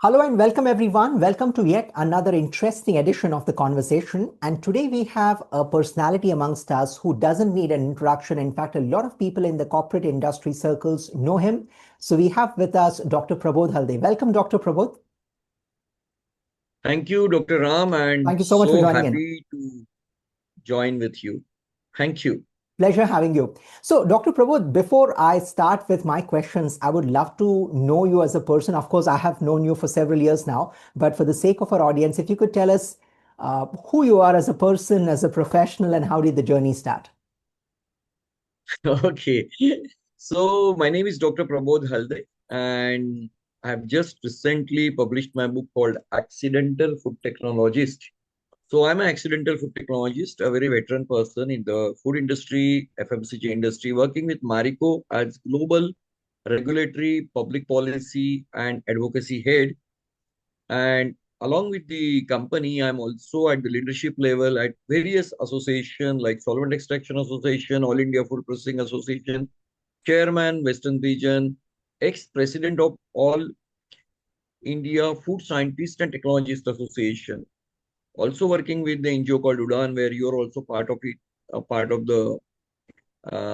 Hello and welcome everyone. Welcome to yet another interesting edition of the conversation. And today we have a personality amongst us who doesn't need an introduction. In fact, a lot of people in the corporate industry circles know him. So we have with us Dr. Prabodh Halde. Welcome, Dr. Prabodh. Thank you, Dr. Ram, and Thank you so much for so joining in. happy to join with you. Thank you. Pleasure having you. So, Dr. Prabodh, before I start with my questions, I would love to know you as a person. Of course, I have known you for several years now, but for the sake of our audience, if you could tell us who you are as a person, as a professional, and how did the journey start? Okay. So, my name is Dr. Prabodh Halde, and I have just recently published my book called Accidental Food Technologist. So, I'm an accidental food technologist, a very veteran person in the food industry, FMCG industry, working with Marico as global regulatory, public policy, and advocacy head. And along with the company, I'm also at the leadership level at various associations like Solvent Extraction Association, All India Food Processing Association, Chairman, Western Region, ex-president of All India Food Scientists and Technologists Association. Also working with the NGO called Udan, where you're also part of it, a part of the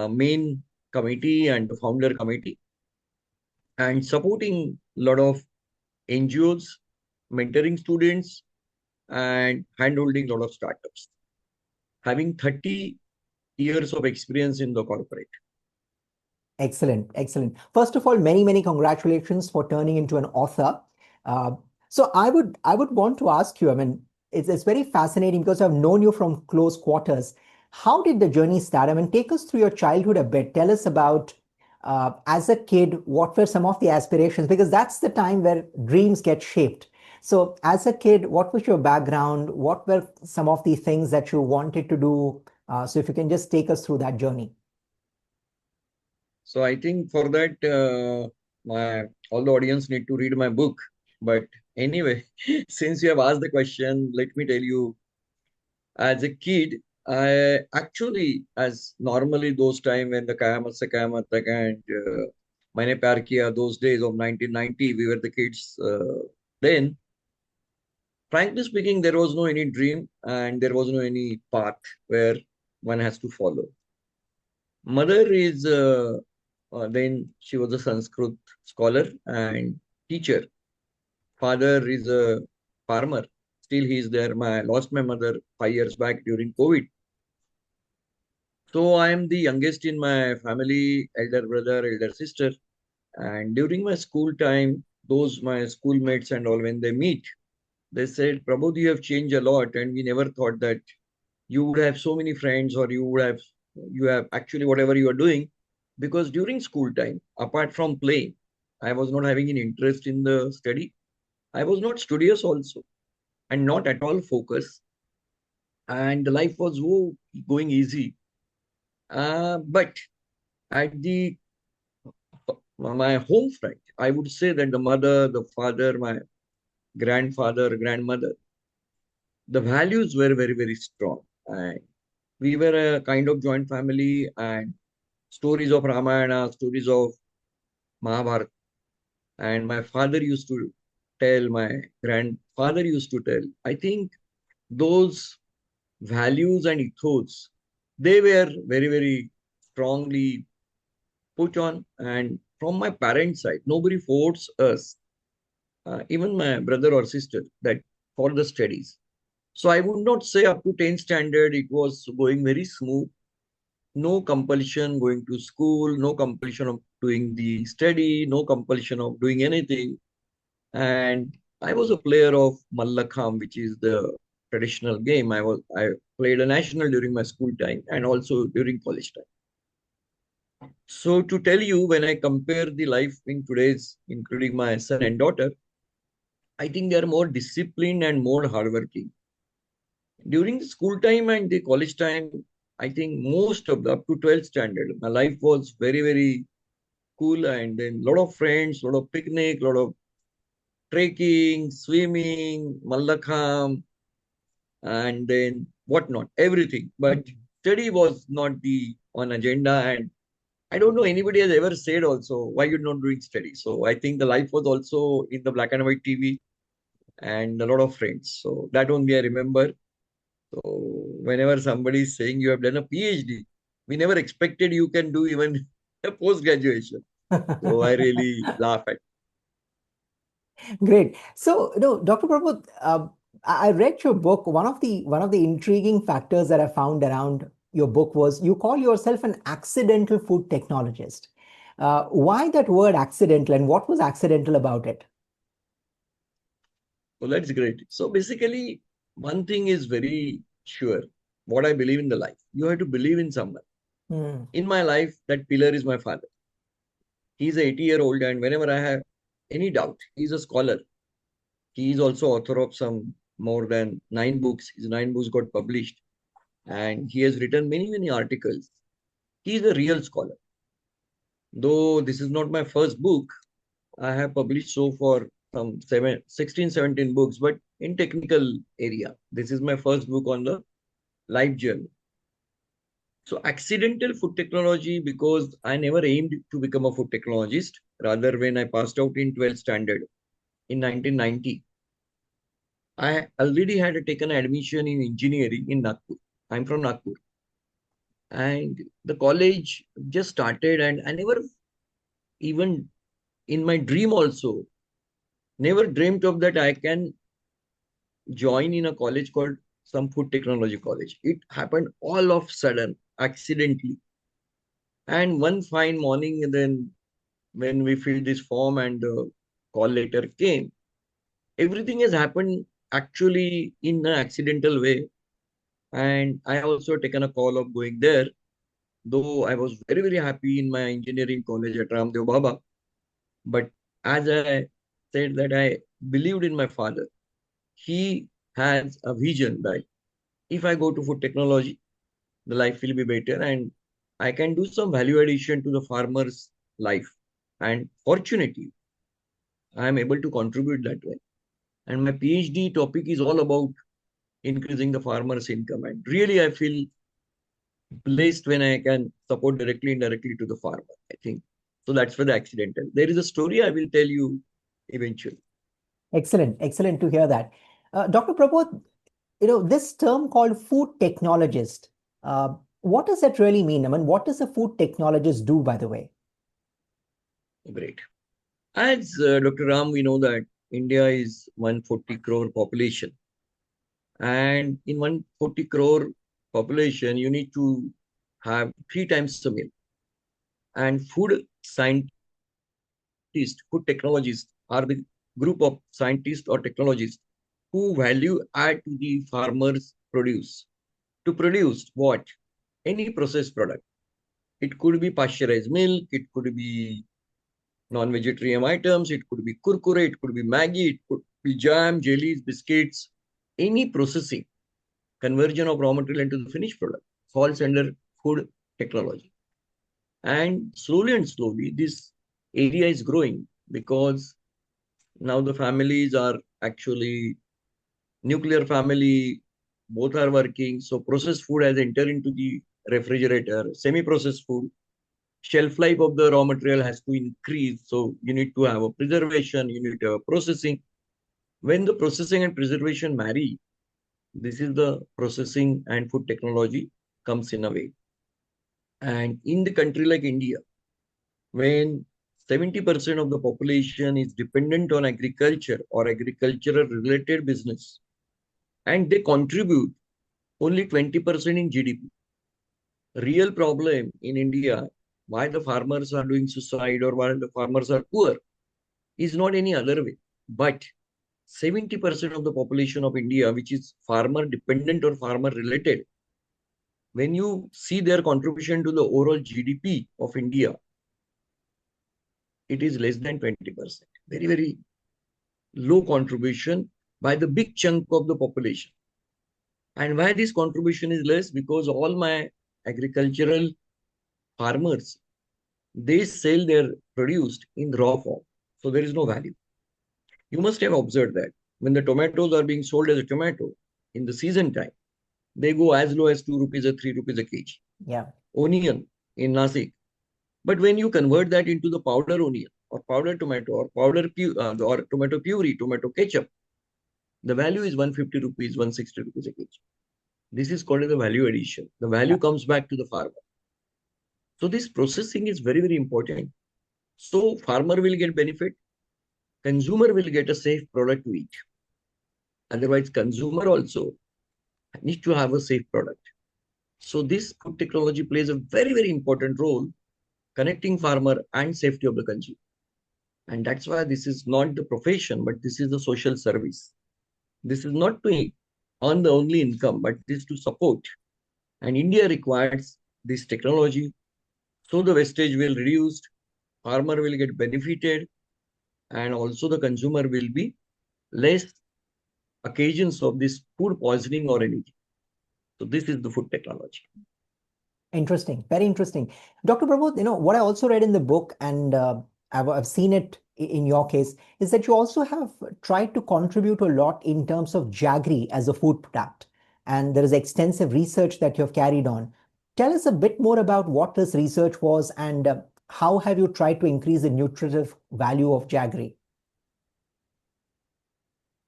main committee and the founder committee, and supporting a lot of NGOs, mentoring students, and handholding a lot of startups, having 30 years of experience in the corporate. Excellent, excellent. First of all, many, many congratulations for turning into an author. Uh, so I would want to ask you, I mean, it's very fascinating because I've known you from close quarters. How did the journey start? I mean, take us through your childhood a bit. Tell us about, as a kid, what were some of the aspirations? Because that's the time where dreams get shaped. So as a kid, what was your background? What were some of the things that you wanted to do? So if you can just take us through that journey. So I think for that, my all the audience need to read my book. But anyway, since you have asked the question, let me tell you. As a kid, I actually, as normally those time when the Kayamat se Kayamat tak and Maine Pyar Kiya, those days of 1990, we were the kids then. Frankly speaking, there was no any dream and there was no any path where one has to follow. Mother is then she was a Sanskrit scholar and teacher. Father is a farmer. Still, he is there. I lost my mother 5 years back during COVID. So I am the youngest in my family, elder brother, elder sister. And during my school time, those my schoolmates and all, when they meet, they said, Prabodh, you have changed a lot, and we never thought that you would have so many friends or you have actually whatever you are doing. Because during school time, apart from playing, I was not having an interest in the study. I was not studious also and not at all focused. And the life was going easy. But at the my home front, I would say that the mother, the father, my grandfather, grandmother, the values were very, very strong. And we were a kind of joint family and stories of Ramayana, stories of Mahabharata. And my father used to tell, my grandfather used to tell. I think those values and ethos, they were very, very strongly put on. And from my parents' side, nobody forced us, even my brother or sister, that for the studies. So I would not say up to 10th standard it was going very smooth. No compulsion going to school, no compulsion of doing the study, no compulsion of doing anything. And I was a player of Mallakham, which is the traditional game. I played a national during my school time and also during college time. So to tell you, when I compare the life in today's, including my son and daughter, I think they are more disciplined and more hardworking. During the school time and the college time, I think most of the up to 12th standard, my life was very, very cool. And then a lot of friends, a lot of picnic, a lot of trekking, swimming, Mallakham, and then whatnot, everything. But study was not the on agenda. And I don't know anybody has ever said also why you're not doing study. So I think the life was also in the black and white TV and a lot of friends. So that only I remember. So whenever somebody is saying you have done a PhD, we never expected you can do even a post graduation. So I really laugh at. Great. So, Dr. Prabhu, I read your book. One of the intriguing factors that I found around your book was you call yourself an accidental food technologist. Why that word accidental, and what was accidental about it? So that's great. So basically, one thing is very sure. What I believe in the life, you have to believe in someone. Hmm. In my life, that pillar is my father. He's a 80-year-old, and whenever I have any doubt, he's a scholar. He is also author of some more than 9 books. His 9 books got published, and he has written many, many articles. He is a real scholar. Though this is not my first book, I have published so far some 16, 17 books, but in technical area. This is my first book on the life journey. So accidental food technology because I never aimed to become a food technologist. Rather, when I passed out in 12th standard in 1990, I already had taken admission in engineering in Nagpur. I'm from Nagpur. And the college just started, and I never even in my dream also never dreamt of that I can join in a college called some food technology college. It happened all of sudden, accidentally. And one fine morning, then when we filled this form and the call letter came, everything has happened actually in an accidental way. And I also taken a call of going there, though I was very, very happy in my engineering college at Ramdev Baba. But as I said that I believed in my father, he has a vision that if I go to food technology, the life will be better and I can do some value addition to the farmer's life. And fortunately, I am able to contribute that way. And my PhD topic is all about increasing the farmer's income. And really, I feel blessed when I can support directly, indirectly to the farmer, I think. So that's for the accidental. There is a story I will tell you eventually. Excellent, excellent to hear that. Dr. Prabodh, this term called food technologist, what does that really mean? I mean, what does a food technologist do, by the way? Great. As Dr. Ram, we know that India is 140 crore population. And in 140 crore population, you need to have 3 times a meal. And food scientists, food technologists are the group of scientists or technologists who value add to the farmer's produce. To produce what? Any processed product. It could be pasteurized milk, it could be non-vegetarian items, it could be kurkure, it could be Maggi, it could be jam, jellies, biscuits, any processing, conversion of raw material into the finished product falls under food technology. And slowly, this area is growing because now the families are actually nuclear family, both are working. So processed food has entered into the refrigerator, semi-processed food. Shelf life of the raw material has to increase. So you need to have a preservation, you need to have a processing. When the processing and preservation marry, this is the processing and food technology comes in a way. And in the country like India, when 70% of the population is dependent on agriculture or agricultural related business, and they contribute only 20% in GDP. Real problem in India, why the farmers are doing suicide or why the farmers are poor, is not any other way. But 70% of the population of India, which is farmer dependent or farmer related, when you see their contribution to the overall GDP of India, it is less than 20%. Very, very low contribution by the big chunk of the population. And why this contribution is less? Because all my agricultural farmers, they sell their produced in raw form. So there is no value. You must have observed that when the tomatoes are being sold as a tomato in the season time, they go as low as 2 rupees or 3 rupees a kg. Yeah. Onion in Nasik, But when you convert that into the powder onion or powder tomato or or tomato puree, tomato ketchup, the value is 150 rupees, 160 rupees a kg. This is called as the value addition. The value Yeah. comes back to the farmer. So this processing is very, very important. So farmer will get benefit, consumer will get a safe product to eat. Otherwise, consumer also needs to have a safe product. So this food technology plays a very, very important role connecting farmer and safety of the consumer. And that's why this is not the profession, but this is the social service. This is not to earn the only income, but this to support. And India requires this technology so the wastage will reduce, farmer will get benefited, and also the consumer will be less occasions of this food poisoning or anything. So this is the food technology. Interesting, very interesting. Dr. Prabodh, what I also read in the book, and I've seen it in your case, is that you also have tried to contribute a lot in terms of jaggery as a food product. And there is extensive research that you have carried on. Tell us a bit more about what this research was and how have you tried to increase the nutritive value of jaggery?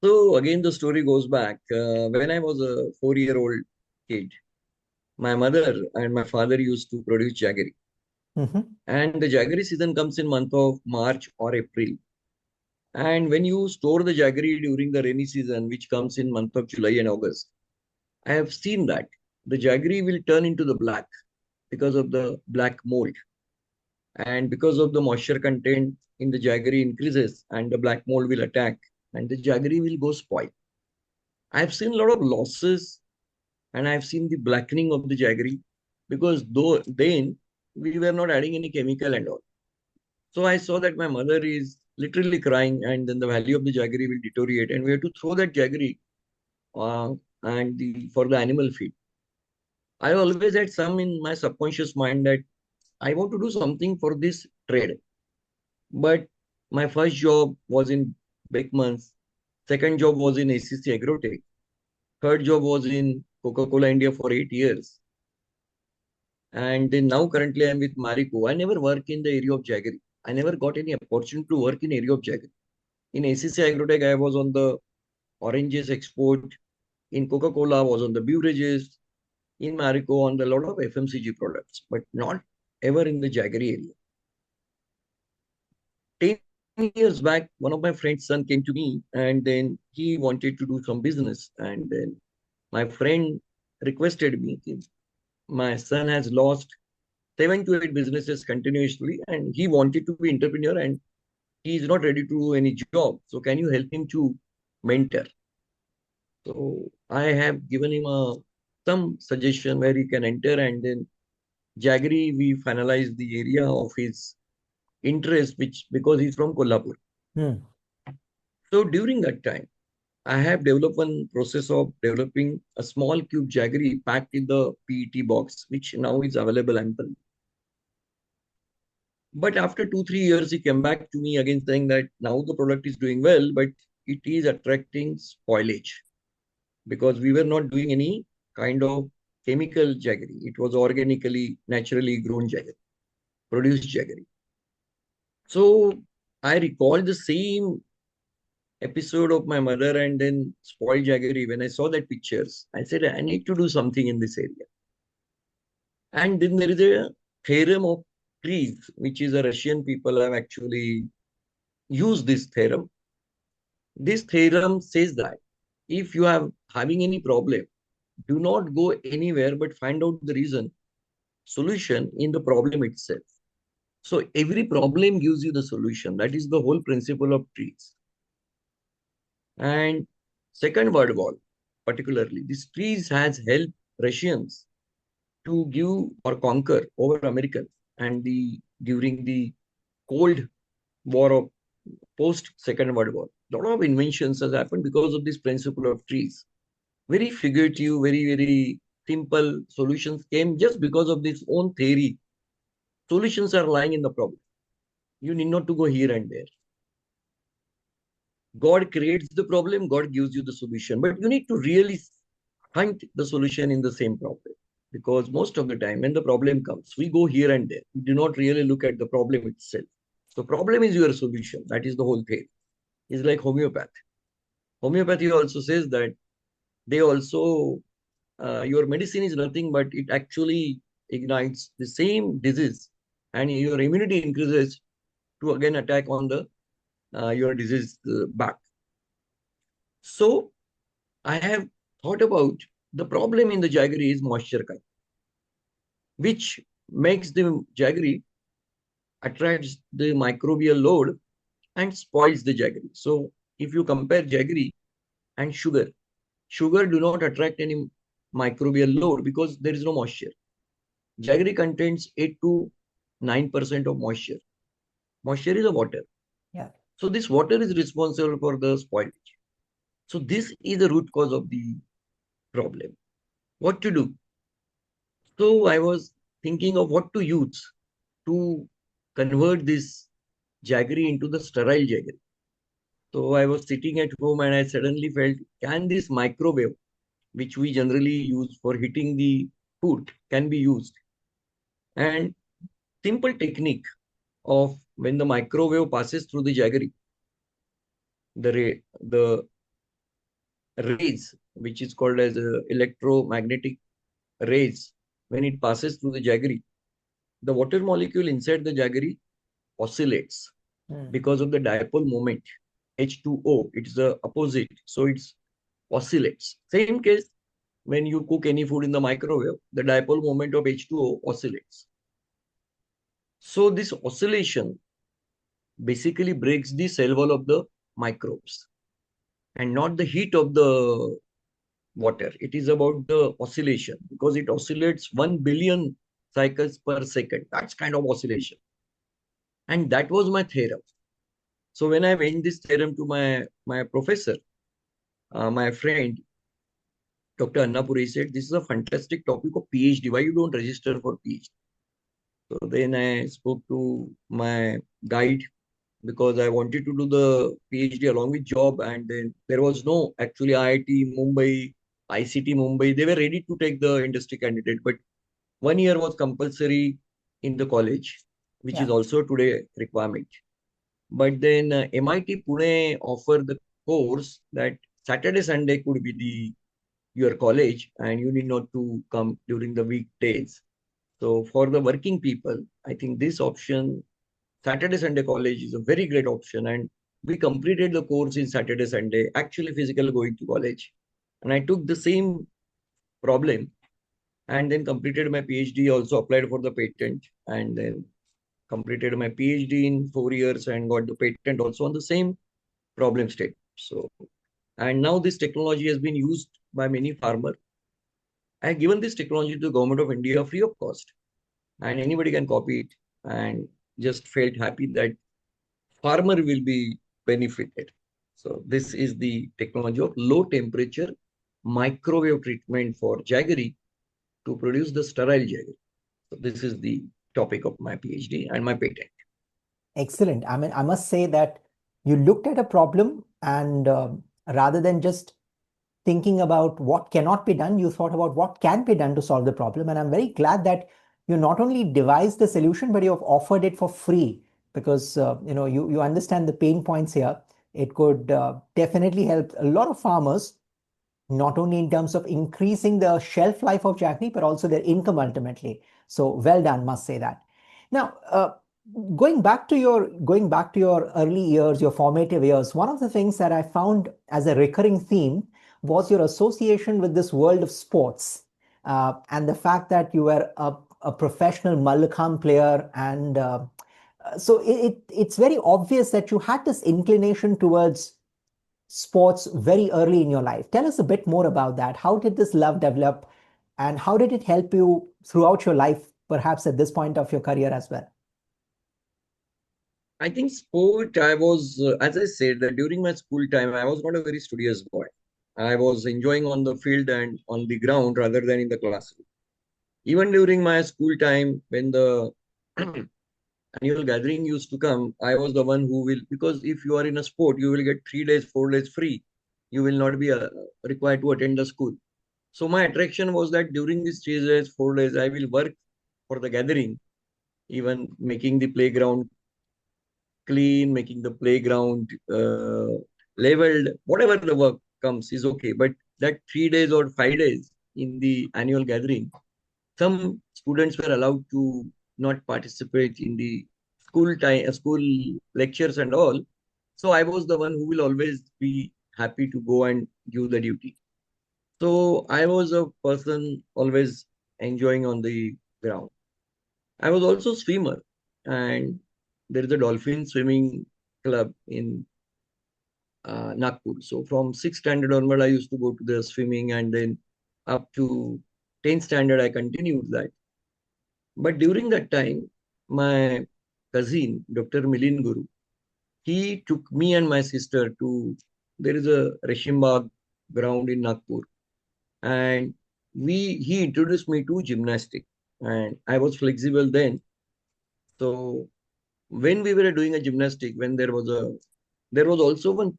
So again, the story goes back. When I was a 4-year-old kid, my mother and my father used to produce jaggery. Hmm. And the jaggery season comes in month of March or April. And when you store the jaggery during the rainy season, which comes in month of July and August, I have seen that the jaggery will turn into the black because of the black mold. And because of the moisture content in the jaggery increases and the black mold will attack and the jaggery will go spoil. I've seen a lot of losses and I've seen the blackening of the jaggery because though then we were not adding any chemical and all. So I saw that my mother is literally crying and then the value of the jaggery will deteriorate and we have to throw that jaggery uh, for the animal feed. I always had some in my subconscious mind that I want to do something for this trade. But my first job was in Beckman's, second job was in ACC Agrotech, third job was in Coca-Cola India for 8 years. And then now currently I'm with Marico. I never work in the area of jaggery. I never got any opportunity to work in area of jaggery. In ACC Agrotech, I was on the oranges export. In Coca-Cola, I was on the beverages. In Marico, on the lot of FMCG products, but not ever in the jaggery area. 10 years back, one of my friend's son came to me and then he wanted to do some business. And then my friend requested me, my son has lost 7 to 8 businesses continuously and he wanted to be entrepreneur and he is not ready to do any job. So can you help him to mentor? So I have given him some suggestion where he can enter and then Jaggery, we finalized the area of his interest, which because he's from Kolhapur. Hmm. So during that time, I have developed one process of developing a small cube jaggery packed in the PET box, which now is available ample. But after 2, 3 years, he came back to me again saying that now the product is doing well, but it is attracting spoilage because we were not doing any kind of chemical jaggery. It was organically, naturally grown jaggery, produced jaggery. So I recall the same episode of my mother and then spoiled jaggery. When I saw that pictures, I said, I need to do something in this area. And then there is a theorem of trees, which is a Russian people have actually used this theorem. This theorem says that if you are having any problem, do not go anywhere but find out the reason, solution in the problem itself. So every problem gives you the solution. That is the whole principle of trees. And Second World War, particularly, these trees has helped Russians to give or conquer over Americans. And during the Cold War of post Second World War, a lot of inventions has happened because of this principle of trees. Very figurative, very simple solutions came just because of this own theory. Solutions are lying in the problem. You need not to go here and there. God creates the problem, God gives you the solution, but you need to really hunt the solution in the same problem. because most of the time when the problem comes, we go here and there. We do not really look at the problem itself. So problem is your solution. That is the whole thing. It's like homeopath. Homeopathy also says that they also your medicine is nothing but it actually ignites the same disease and your immunity increases to again attack on the your disease back. So I have thought about the problem in the jaggery is moisture kind, which makes the jaggery attracts the microbial load and spoils the jaggery. So if you compare jaggery and sugar, sugar do not attract any microbial load because there is no moisture. Jaggery contains 8 to 9% of moisture. Moisture is a water. Yeah. So this water is responsible for the spoilage. So this is the root cause of the problem. What to do? So I was thinking of what to use to convert this jaggery into the sterile jaggery. So I was sitting at home and I suddenly felt, can this microwave, which we generally use for heating the food, can be used? And simple technique of when the microwave passes through the jaggery, the rays, which is called as electromagnetic rays, when it passes through the jaggery, the water molecule inside the jaggery oscillates Mm. because of the dipole moment. H2O, it's the opposite. So it's oscillates. Same case when you cook any food in the microwave, the dipole moment of H2O oscillates. So this oscillation basically breaks the cell wall of the microbes and not the heat of the water. It is about the oscillation because it oscillates 1 billion cycles per second. That's kind of oscillation. And that was my theorem. So when I went this theorem to my professor, my friend, Dr. Annapuri said, this is a fantastic topic of PhD. Why you don't register for PhD? So then I spoke to my guide because I wanted to do the PhD along with job. And then there was no actually IIT Mumbai, ICT Mumbai. They were ready to take the industry candidate, but 1 year was compulsory in the college, which is Yeah. also today requirement. But then MIT Pune offer the course that Saturday Sunday could be the your college and you need not to come during the weekdays. So for the working people, I think this option, Saturday Sunday college is a very great option. And we completed the course in Saturday Sunday, actually physical going to college. And I took the same problem and then completed my PhD, also applied for the patent and then completed my PhD in 4 years and got the patent also on the same problem state. So, and now this technology has been used by many farmers. I have given this technology to the government of India free of cost and anybody can copy it and just felt happy that farmer will be benefited. So this is the technology of low temperature microwave treatment for jaggery to produce the sterile jaggery. So this is the topic of my PhD and my patent. Excellent. I mean, I must say that you looked at a problem and rather than just thinking about what cannot be done, you thought about what can be done to solve the problem. And I'm very glad that you not only devised the solution, but you have offered it for free because you understand the pain points here. It could definitely help a lot of farmers, not only in terms of increasing the shelf life of jaggery, but also their income ultimately. So well done, must say that. Now, going back to your early years, your formative years, one of the things that I found as a recurring theme was your association with this world of sports, and the fact that you were a professional Mallakhamb player, and so it's very obvious that you had this inclination towards sports very early in your life. Tell us a bit more about that. How did this love develop, and how did it help you throughout your life, perhaps at this point of your career as well? I think sport, I was, as I said, that during my school time, I was not a very studious boy. I was enjoying on the field and on the ground rather than in the classroom. Even during my school time, when the annual gathering used to come, I was the one who will, because if you are in a sport, you will get 3 days, 4 days free. You will not be required to attend the school. So my attraction was that during these 3 days, 4 days, I will work for the gathering, even making the playground clean, making the playground leveled, whatever the work comes is okay. But that 3 days or 5 days in the annual gathering, some students were allowed to not participate in the school time, school lectures and all. So I was the one who will always be happy to go and give the duty. So I was a person always enjoying on the ground. I was also swimmer, and there is a dolphin swimming club in Nagpur. So from sixth standard onward, I used to go to the swimming, and then up to 10th standard, I continued that. But during that time, my cousin, Dr. Milin Guru, he took me and my sister to, there is a Reshimbag ground in Nagpur, and he introduced me to gymnastic, and I was flexible then. So when we were doing a gymnastic, when there was also one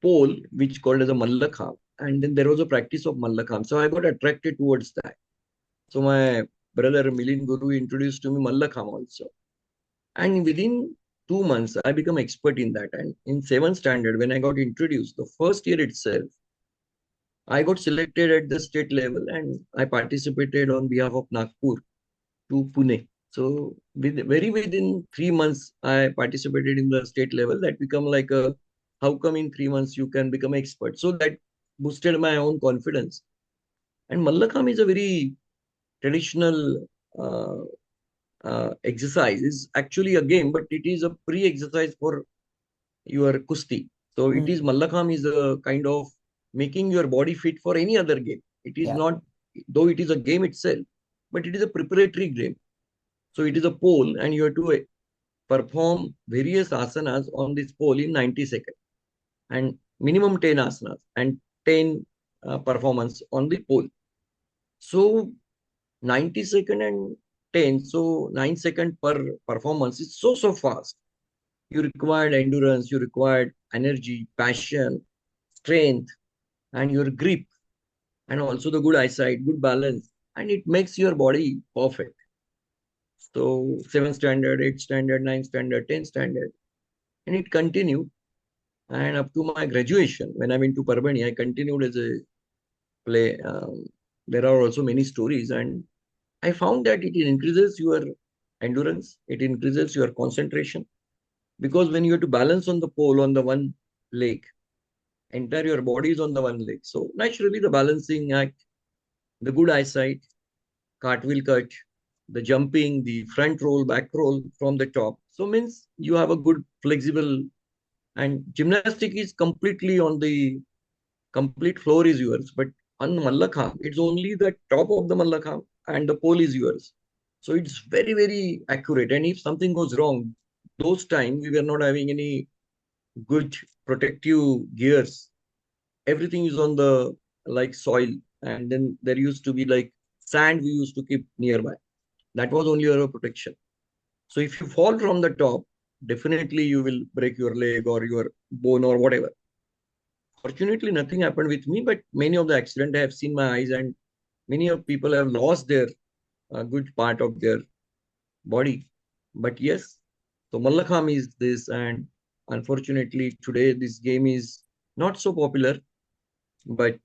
pole which called as a Mallakham, and then there was a practice of Mallakham. So I got attracted towards that. So my brother Milin Guru introduced to me Mallakham also. And within 2 months, I become expert in that. And in seventh standard, when I got introduced, the first year itself, I got selected at the state level and I participated on behalf of Nagpur to Pune. So very within 3 months, I participated in the state level. That become like a, how come in 3 months you can become expert? So that boosted my own confidence. And Mallakham is a very traditional exercise. It's actually a game, but it is a pre-exercise for your kusti. So it is Mm, Mallakham is a kind of making your body fit for any other game. It is yeah, not, though it is a game itself, but it is a preparatory game. So it is a pole, and you have to perform various asanas on this pole in 90 seconds, and minimum 10 asanas and 10 performance on the pole. So 90 second and 10, so 9 second per performance is so fast. You required endurance, you required energy, passion, strength, and your grip, and also the good eyesight, good balance, and it makes your body perfect. So seventh standard, eighth standard, ninth standard, 10th standard, and it continued. And up to my graduation, when I went to Parbani, I continued as a play. There are also many stories, and I found that it increases your endurance, it increases your concentration, because when you have to balance on the pole on the one leg, entire your body is on the one leg. So naturally, the balancing act, the good eyesight, cartwheel cut, the jumping, the front roll, back roll from the top. So means you have a good flexible, and gymnastic is completely on the complete floor is yours. But on Mallakham, it's only the top of the Mallakham and the pole is yours. So it's very accurate. And if something goes wrong, those time we were not having any good protective gears. Everything is on the like soil, and then there used to be like sand we used to keep nearby. That was only our protection. So if you fall from the top, definitely you will break your leg or your bone or whatever. Fortunately, nothing happened with me, but many of the accident I have seen my eyes, and many of people have lost their good part of their body. But yes, so Mallakham is this, and unfortunately today this game is not so popular. But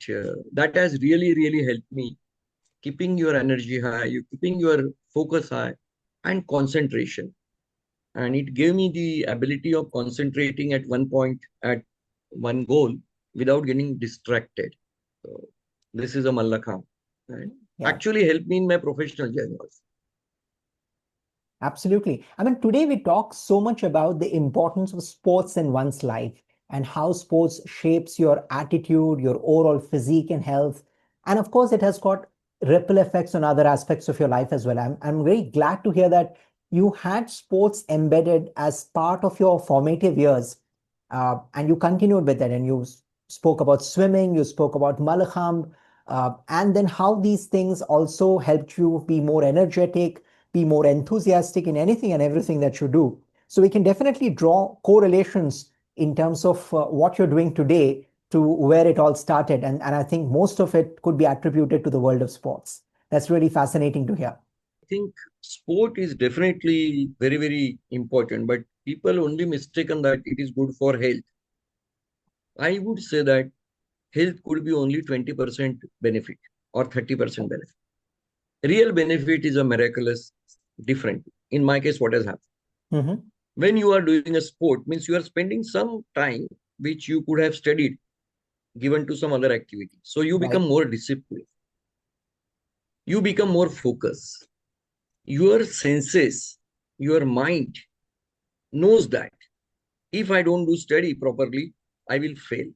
that has really helped me keeping your energy high, you keeping your focus high, and concentration. And it gave me the ability of concentrating at one point at one goal without getting distracted. So this is a Mallakham, and yeah. actually helped me in my professional journey also. Absolutely. I mean, today we talk so much about the importance of sports in one's life and how sports shapes your attitude, your overall physique and health. And of course, it has got ripple effects on other aspects of your life as well. I'm very glad to hear that you had sports embedded as part of your formative years, and you continued with it. And you spoke about swimming, you spoke about Malakhamb, and then how these things also helped you be more energetic, be more enthusiastic in anything and everything that you do. So we can definitely draw correlations in terms of what you're doing today to where it all started. And I think most of it could be attributed to the world of sports. That's really fascinating to hear. I think sport is definitely very, very important, but people only mistaken that it is good for health. I would say that health could be only 20% benefit or 30% benefit. Real benefit is a miraculous different. In my case, what has happened? Hmm. When you are doing a sport, means you are spending some time which you could have studied, given to some other activity. So you become Right. more disciplined. You become more focused. Your senses, your mind knows that if I don't do study properly, I will fail.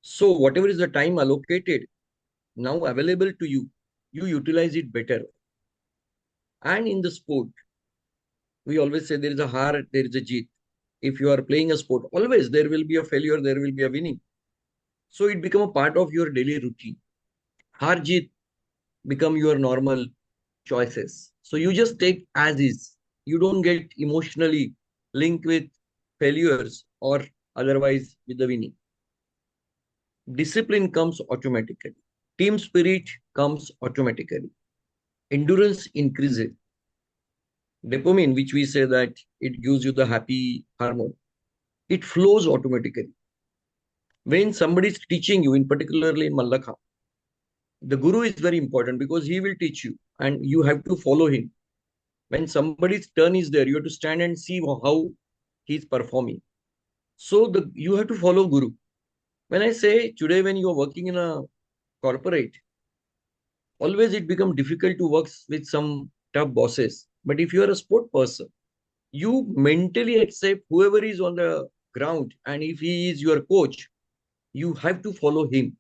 So whatever is the time allocated now available to you, you utilize it better. And in the sport, we always say there is a har, there is a jeet. If you are playing a sport, always there will be a failure, there will be a winning. So it become a part of your daily routine. Har jeet become your normal choices. So you just take as is. You don't get emotionally linked with failures or otherwise with the winning. Discipline comes automatically. Team spirit comes automatically. Endurance increases. Dopamine, which we say that it gives you the happy hormone, it flows automatically. When somebody is teaching you, in particularly in Mallakha, the guru is very important because he will teach you and you have to follow him. When somebody's turn is there, you have to stand and see how he's performing. So you have to follow guru. When I say today, when you are working in a corporate, always it becomes difficult to work with some tough bosses. But if you are a sport person, you mentally accept whoever is on the ground, and if he is your coach, you have to follow him.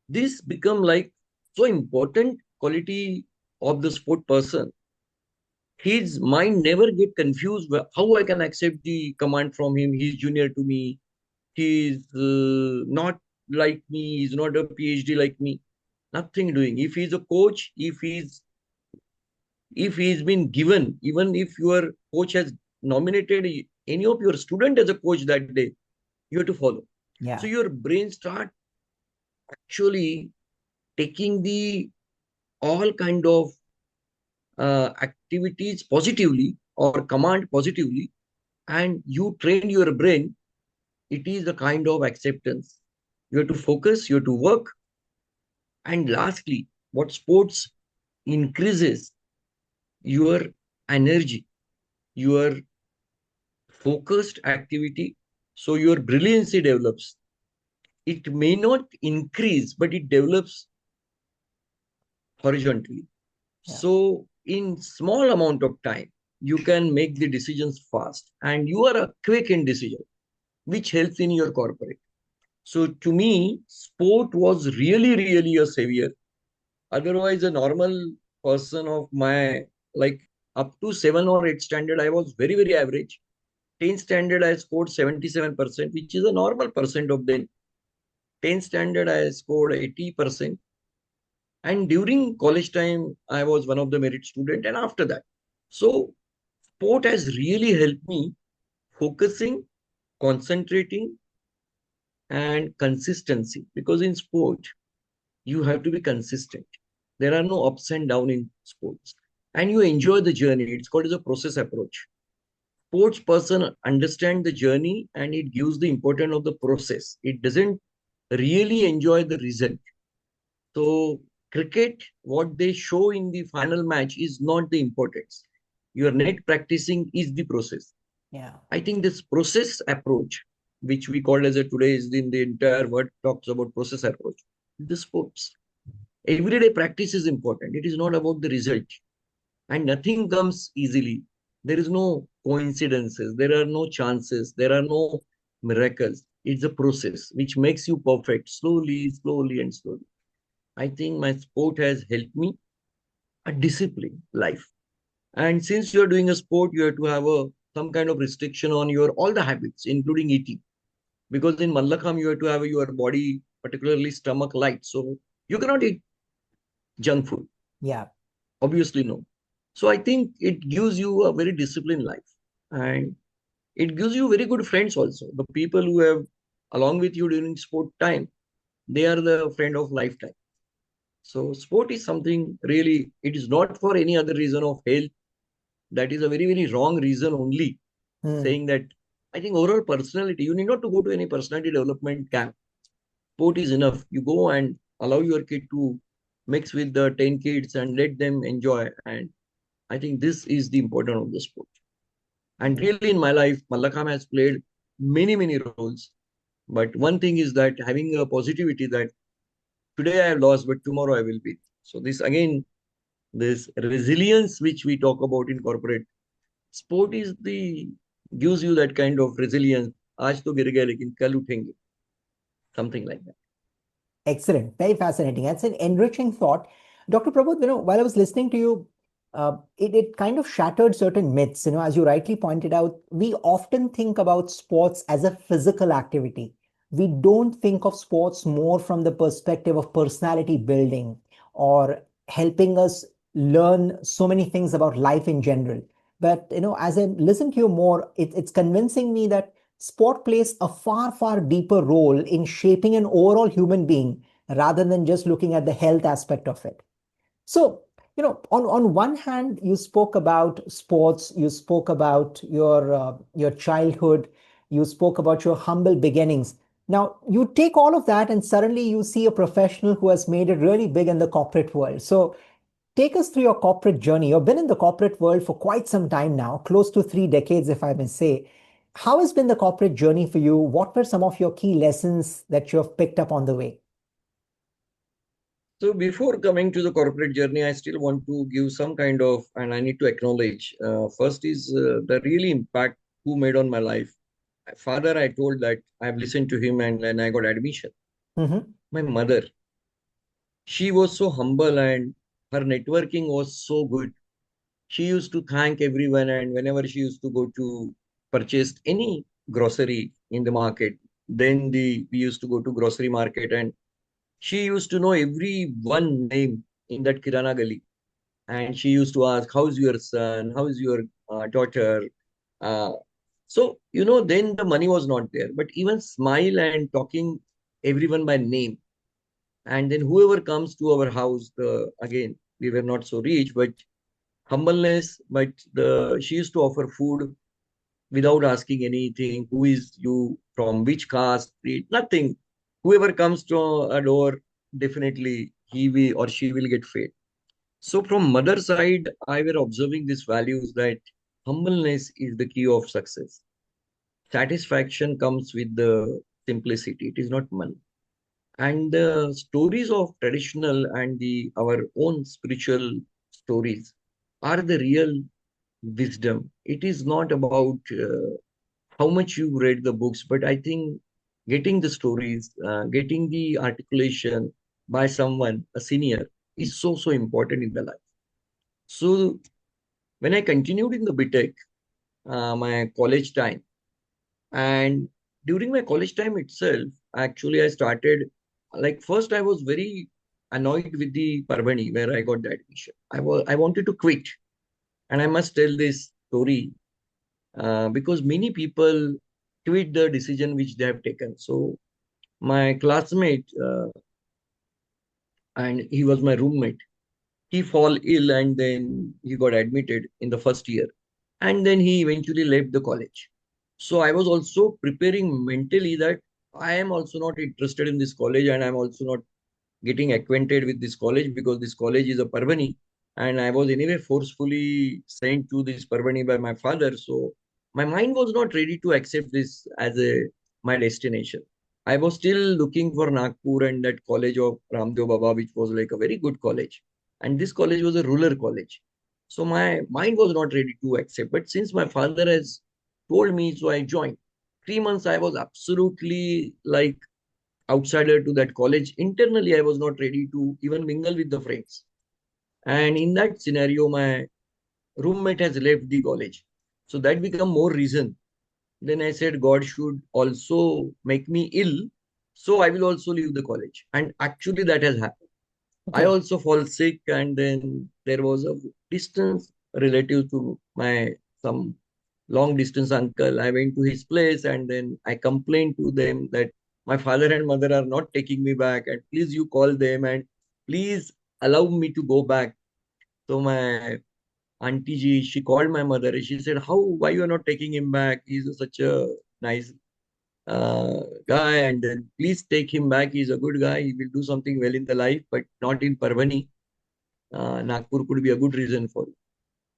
This become like so important quality of the sport person. His mind never get confused how I can accept the command from him. He's junior to me. He's not like me. He's not a PhD like me. Nothing doing. If he's a coach, if he's been given, even if your coach has nominated any of your student as a coach that day, you have to follow. So Yeah. your brain start actually taking the all kind of activities positively or command positively, and you train your brain. It is a kind of acceptance. You have to focus, you have to work. And lastly, what sports increases your energy, your focused activity, so your brilliancy develops. It may not increase, but it develops horizontally. Yeah. So in small amount of time, you can make the decisions fast and you are a quick in decision, which helps in your corporate. So to me, sport was really, really a savior. Otherwise, a normal person of my, like, up to 7 or 8 standard, I was very, very average. 10 standard, I scored 77%, which is a normal percent of then. 10 standard, I scored 80%. And during college time, I was one of the merit student. And after that, so sport has really helped me focusing, concentrating, and consistency. Because in sport, you have to be consistent. There are no ups and downs in sports. And you enjoy the journey. It's called as a process approach. Sports person understand the journey and it gives the importance of the process. It doesn't really enjoy the result. So cricket, what they show in the final match is not the importance. Your net practicing is the process. Yeah. I think this process approach, which we call as a today is in the entire world talks about process approach. The sports. Everyday practice is important. It is not about the result. And nothing comes easily. There is no coincidences. There are no chances. There are no miracles. It's a process which makes you perfect slowly, slowly, and slowly. I think my sport has helped me a discipline life. And since you're doing a sport, you have to have a some kind of restriction on your all the habits, including eating. Because in Mallakhamb, you have to have your body, particularly stomach light. So you cannot eat junk food. Yeah. Obviously, no. So I think it gives you a very disciplined life. And it gives you very good friends also. The people who have along with you during sport time. they are the friend of lifetime. So sport is something really, it is not for any other reason of health. That is a very, very wrong reason only. Hmm. Saying that, I think overall personality, you need not to go to any personality development camp. Sport is enough. You go and allow your kid to mix with the 10 kids and let them enjoy. And I think this is the importance of the sport. And really in my life, Mallakhamb has played many, many roles. But one thing is that having a positivity that today I have lost, but tomorrow I will be. So this again, this resilience which we talk about in corporate sport is the gives you that kind of resilience. आज तो गिर गए लेकिन कल उठेंगे, something like that. Excellent. Very fascinating. That's an enriching thought. Dr. Prabodh, while I was listening to you, it kind of shattered certain myths. As you rightly pointed out, we often think about sports as a physical activity. We don't think of sports more from the perspective of personality building or helping us learn so many things about life in general. But, as I listen to you more, it's convincing me that sport plays a far, far deeper role in shaping an overall human being rather than just looking at the health aspect of it. So, on one hand, you spoke about sports, you spoke about your childhood, you spoke about your humble beginnings. Now, you take all of that and suddenly you see a professional who has made it really big in the corporate world. So, take us through your corporate journey. You've been in the corporate world for quite some time now, close to 3 decades, if I may say. How has been the corporate journey for you? What were some of your key lessons that you have picked up on the way? So before coming to the corporate journey, I still want to give some kind of, and I need to acknowledge. First is the really impact who made on my life. My father, I told that I've listened to him and then I got admission. Hmm. My mother, she was so humble and her networking was so good. She used to thank everyone, and whenever she used to go to purchase any grocery in the market, then we used to go to grocery market, and she used to know every one name in that Kirana Gali. And she used to ask, how's your son? How's your daughter? Uh, so, then the money was not there, but even smile and talking everyone by name. And then whoever comes to our house, again, we were not so rich, but humbleness, but she used to offer food without asking anything. Who is you? From which caste? Creed? Nothing. Whoever comes to a door, definitely he will or she will get fed. So from mother side, I were observing these values that humbleness is the key of success. Satisfaction comes with the simplicity. It is not money. And the stories of traditional and the our own spiritual stories are the real wisdom. It is not about how much you read the books, but I think getting the stories, getting the articulation by someone, a senior, is so, so important in the life. So when I continued in the BTech, my college time, and during my college time itself, actually, I started, like, first I was very annoyed with the Parbhani where I got the admission. I wanted to quit. And I must tell this story because many people quit the decision which they have taken. So my classmate, and he was my roommate, he fall ill and then he got admitted in the first year. And then he eventually left the college. So I was also preparing mentally that I am also not interested in this college and I'm also not getting acquainted with this college because this college is a Parbhani and I was anyway forcefully sent to this Parbhani by my father. So my mind was not ready to accept this as a my destination. I was still looking for Nagpur and that college of Ramdev Baba, which was like a very good college. And this college was a rural college. So my mind was not ready to accept. But since my father has told me, so I joined. 3 months I was absolutely like outsider to that college. Internally, I was not ready to even mingle with the friends. And in that scenario, my roommate has left the college. So that become more reason. Then I said, God should also make me ill. So I will also leave the college. And actually that has happened. I Okay. also fall sick and then there was a distance relative to my some long distance uncle. I went to his place and then I complained to them that My father and mother are not taking me back, and please you call them and please allow me to go back. So my auntie ji, she called my mother and she said, how, why you are not taking him back? He's such a nice guy, and then please take him back. He's a good guy. He will do something well in the life, but not in Parvani. Nagpur could be a good reason for it.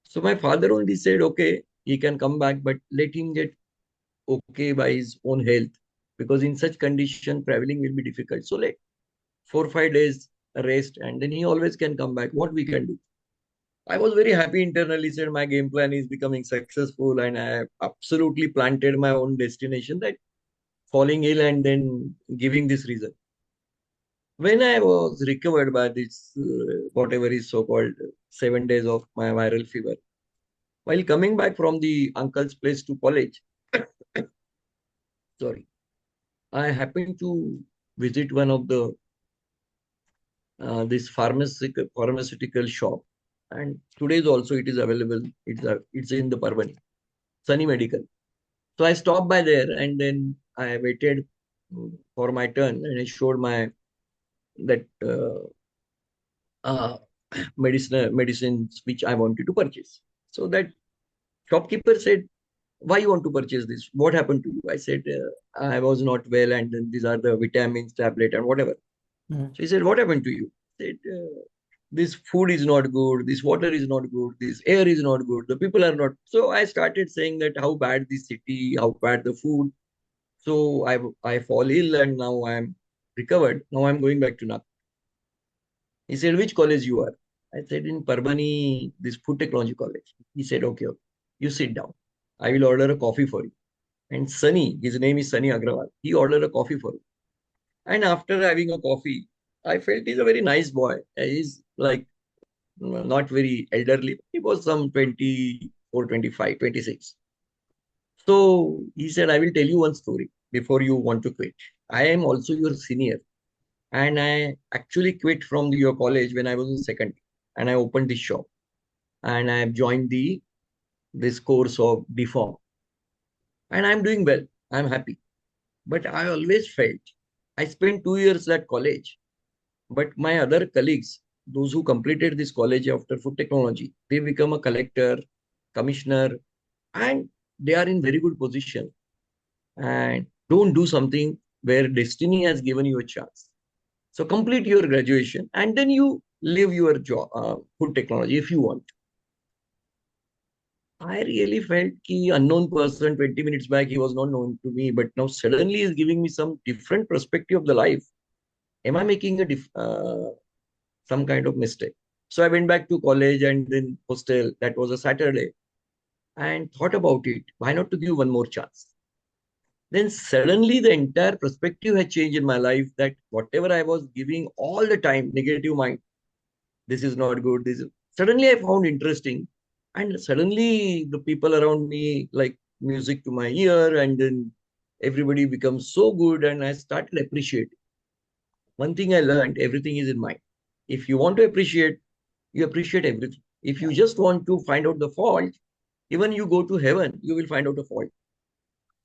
So my father only said, okay, he can come back, but let him get okay by his own health, because in such condition traveling will be difficult. So let 4 5 days rest, and then he always can come back. What we can do? I was very happy internally. Said my game plan is becoming successful, and I absolutely planted my own destination. That falling ill and then giving this reason. When I was recovered by this, whatever is so called 7 days of my viral fever, while coming back from the uncle's place to college, sorry, I happened to visit one of the this pharmaceutical shop, and today's also it is available. It's in the Parvani, Sunny Medical. So I stopped by there and then I waited for my turn, and I showed my that uh, medicines which I wanted to purchase. So that shopkeeper said, "Why you want to purchase this? What happened to you?" I said, "I was not well, and then these are the vitamins, tablet, and whatever." Mhm. So he said, "What happened to you?" I said, "This food is not good. This water is not good. This air is not good. The people are not." So I started saying that how bad the city, how bad the food. So I fall ill, and now I'm recovered. Now I'm going back to Nagpur. He said, "Which college you are?" I said, "In Parbhani, this Food Technology college." He said, "Okay, okay. You sit down. I will order a coffee for you." And Sunny, his name is Sunny Agrawal, he ordered a coffee for me. And after having a coffee, I felt he's a very nice boy. He's like not very elderly. He was some 24, 25, 26. So he said, I will tell you one story before you want to quit. I am also your senior. And I actually quit from your college when I was in second. And I opened this shop. And I have joined this course of deform. And I'm doing well. I'm happy. But I always felt I spent 2 years at college. But my other colleagues, those who completed this college after food technology, they become a collector, commissioner, and they are in very good position. And don't do something where destiny has given you a chance. So complete your graduation and then you leave your job, food technology if you want. I really felt ki unknown person 20 minutes back, he was not known to me, but now suddenly is giving me some different perspective of the life. Am I making some kind of mistake? So I went back to college and then hostel. That was a Saturday and thought about it. Why not to give one more chance? Then suddenly the entire perspective had changed in my life, that whatever I was giving all the time, negative mind, this is not good. Suddenly I found interesting. And suddenly the people around me like music to my ear, and then everybody becomes so good and I started appreciating. One thing I learned, everything is in mind. If you want to appreciate, you appreciate everything. If you Yeah. just want to find out the fault, even you go to heaven, you will find out a fault.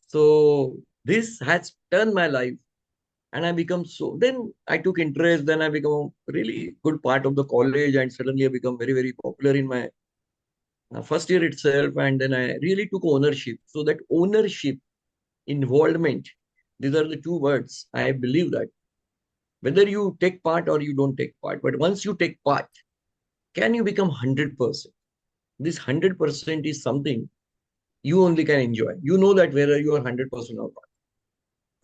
So this has turned my life, and I become so. Then I took interest. Then I become a really good part of the college, and suddenly I become very very popular in my first year itself. And then I really took ownership. So that ownership, involvement, these are the two words. I believe that whether you take part or you don't take part, but once you take part, can you become 100%? This 100% is something you only can enjoy. You know that whether you are 100% or not.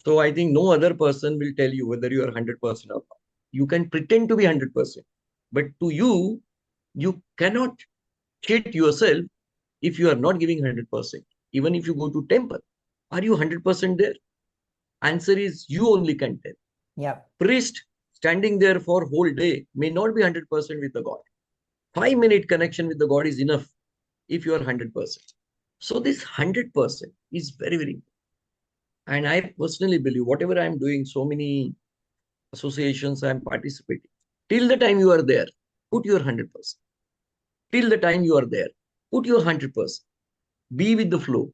So I think no other person will tell you whether you are 100% or not. You can pretend to be 100%, but to you, you cannot cheat yourself if you are not giving 100%. Even if you go to temple, are you 100% there? Answer is you only can tell. Yeah. Priest standing there for whole day may not be 100% with the God. 5 minute connection with the God is enough if you are 100%. So this 100% is very, very important. And I personally believe whatever I'm doing, so many associations I'm participating, till the time you are there, put your 100%. Till the time you are there, put your 100%. Be with the flow.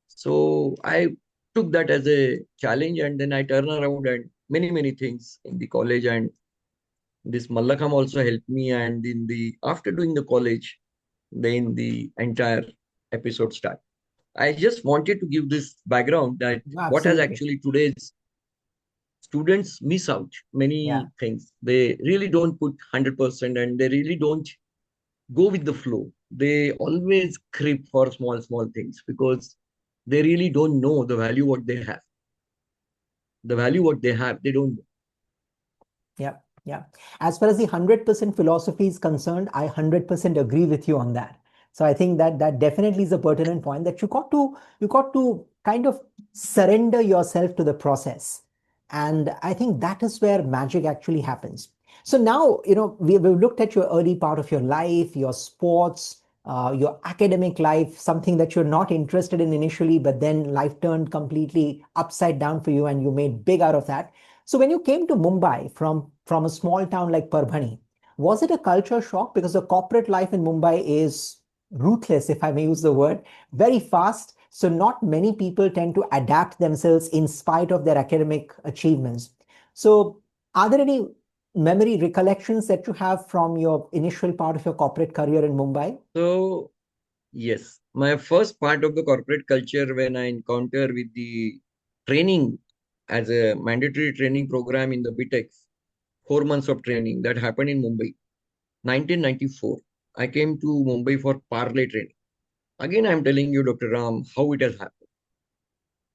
So I took that as a challenge, and then I turn around and many things in the college, and this Mallakam also helped me. And in the after doing the college, then the entire episode start. I just wanted to give this background that what has Absolutely. actually today's students miss out Yeah. many things. They really don't put 100% and they really don't go with the flow. They always creep for small things because they really don't know the value what they have. The value what they have, they don't. Yeah, yeah. As far as the 100% philosophy is concerned, I 100% agree with you on that. So I think that that definitely is a pertinent point that you got to kind of surrender yourself to the process. And I think that is where magic actually happens. So now, we've looked at your early part of your life, your sports, your academic life, something that you're not interested in initially, but then life turned completely upside down for you and you made big out of that. So when you came to Mumbai from a small town like Parbhani, was it a culture shock? Because the corporate life in Mumbai is ruthless, if I may use the word, very fast. So not many people tend to adapt themselves in spite of their academic achievements. So are there any memory recollections that you have from your initial part of your corporate career in Mumbai? So yes, my first part of the corporate culture when I encounter with the training as a mandatory training program in the BTech, 4 months of training that happened in Mumbai, 1994. I came to Mumbai for parlay training. Again, I'm telling you, Dr. Ram, how it has happened.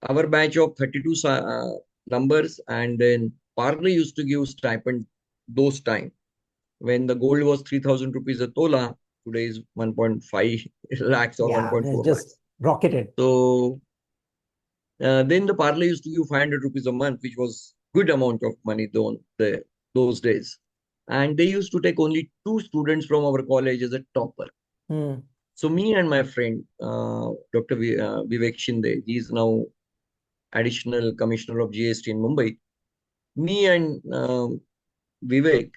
Our batch of 32 numbers, and then parlay used to give stipend those time when the gold was 3,000 rupees a tola. Today is 1.5 lakhs or Yeah, it 1.4 just lakhs. rocketed. So then the parlay used to give 500 rupees a month, which was good amount of money those days. And they used to take only two students from our college as a topper. Hmm. So me and my friend, Dr. Vivek Shinde, he is now additional commissioner of GST in Mumbai. Me and Vivek,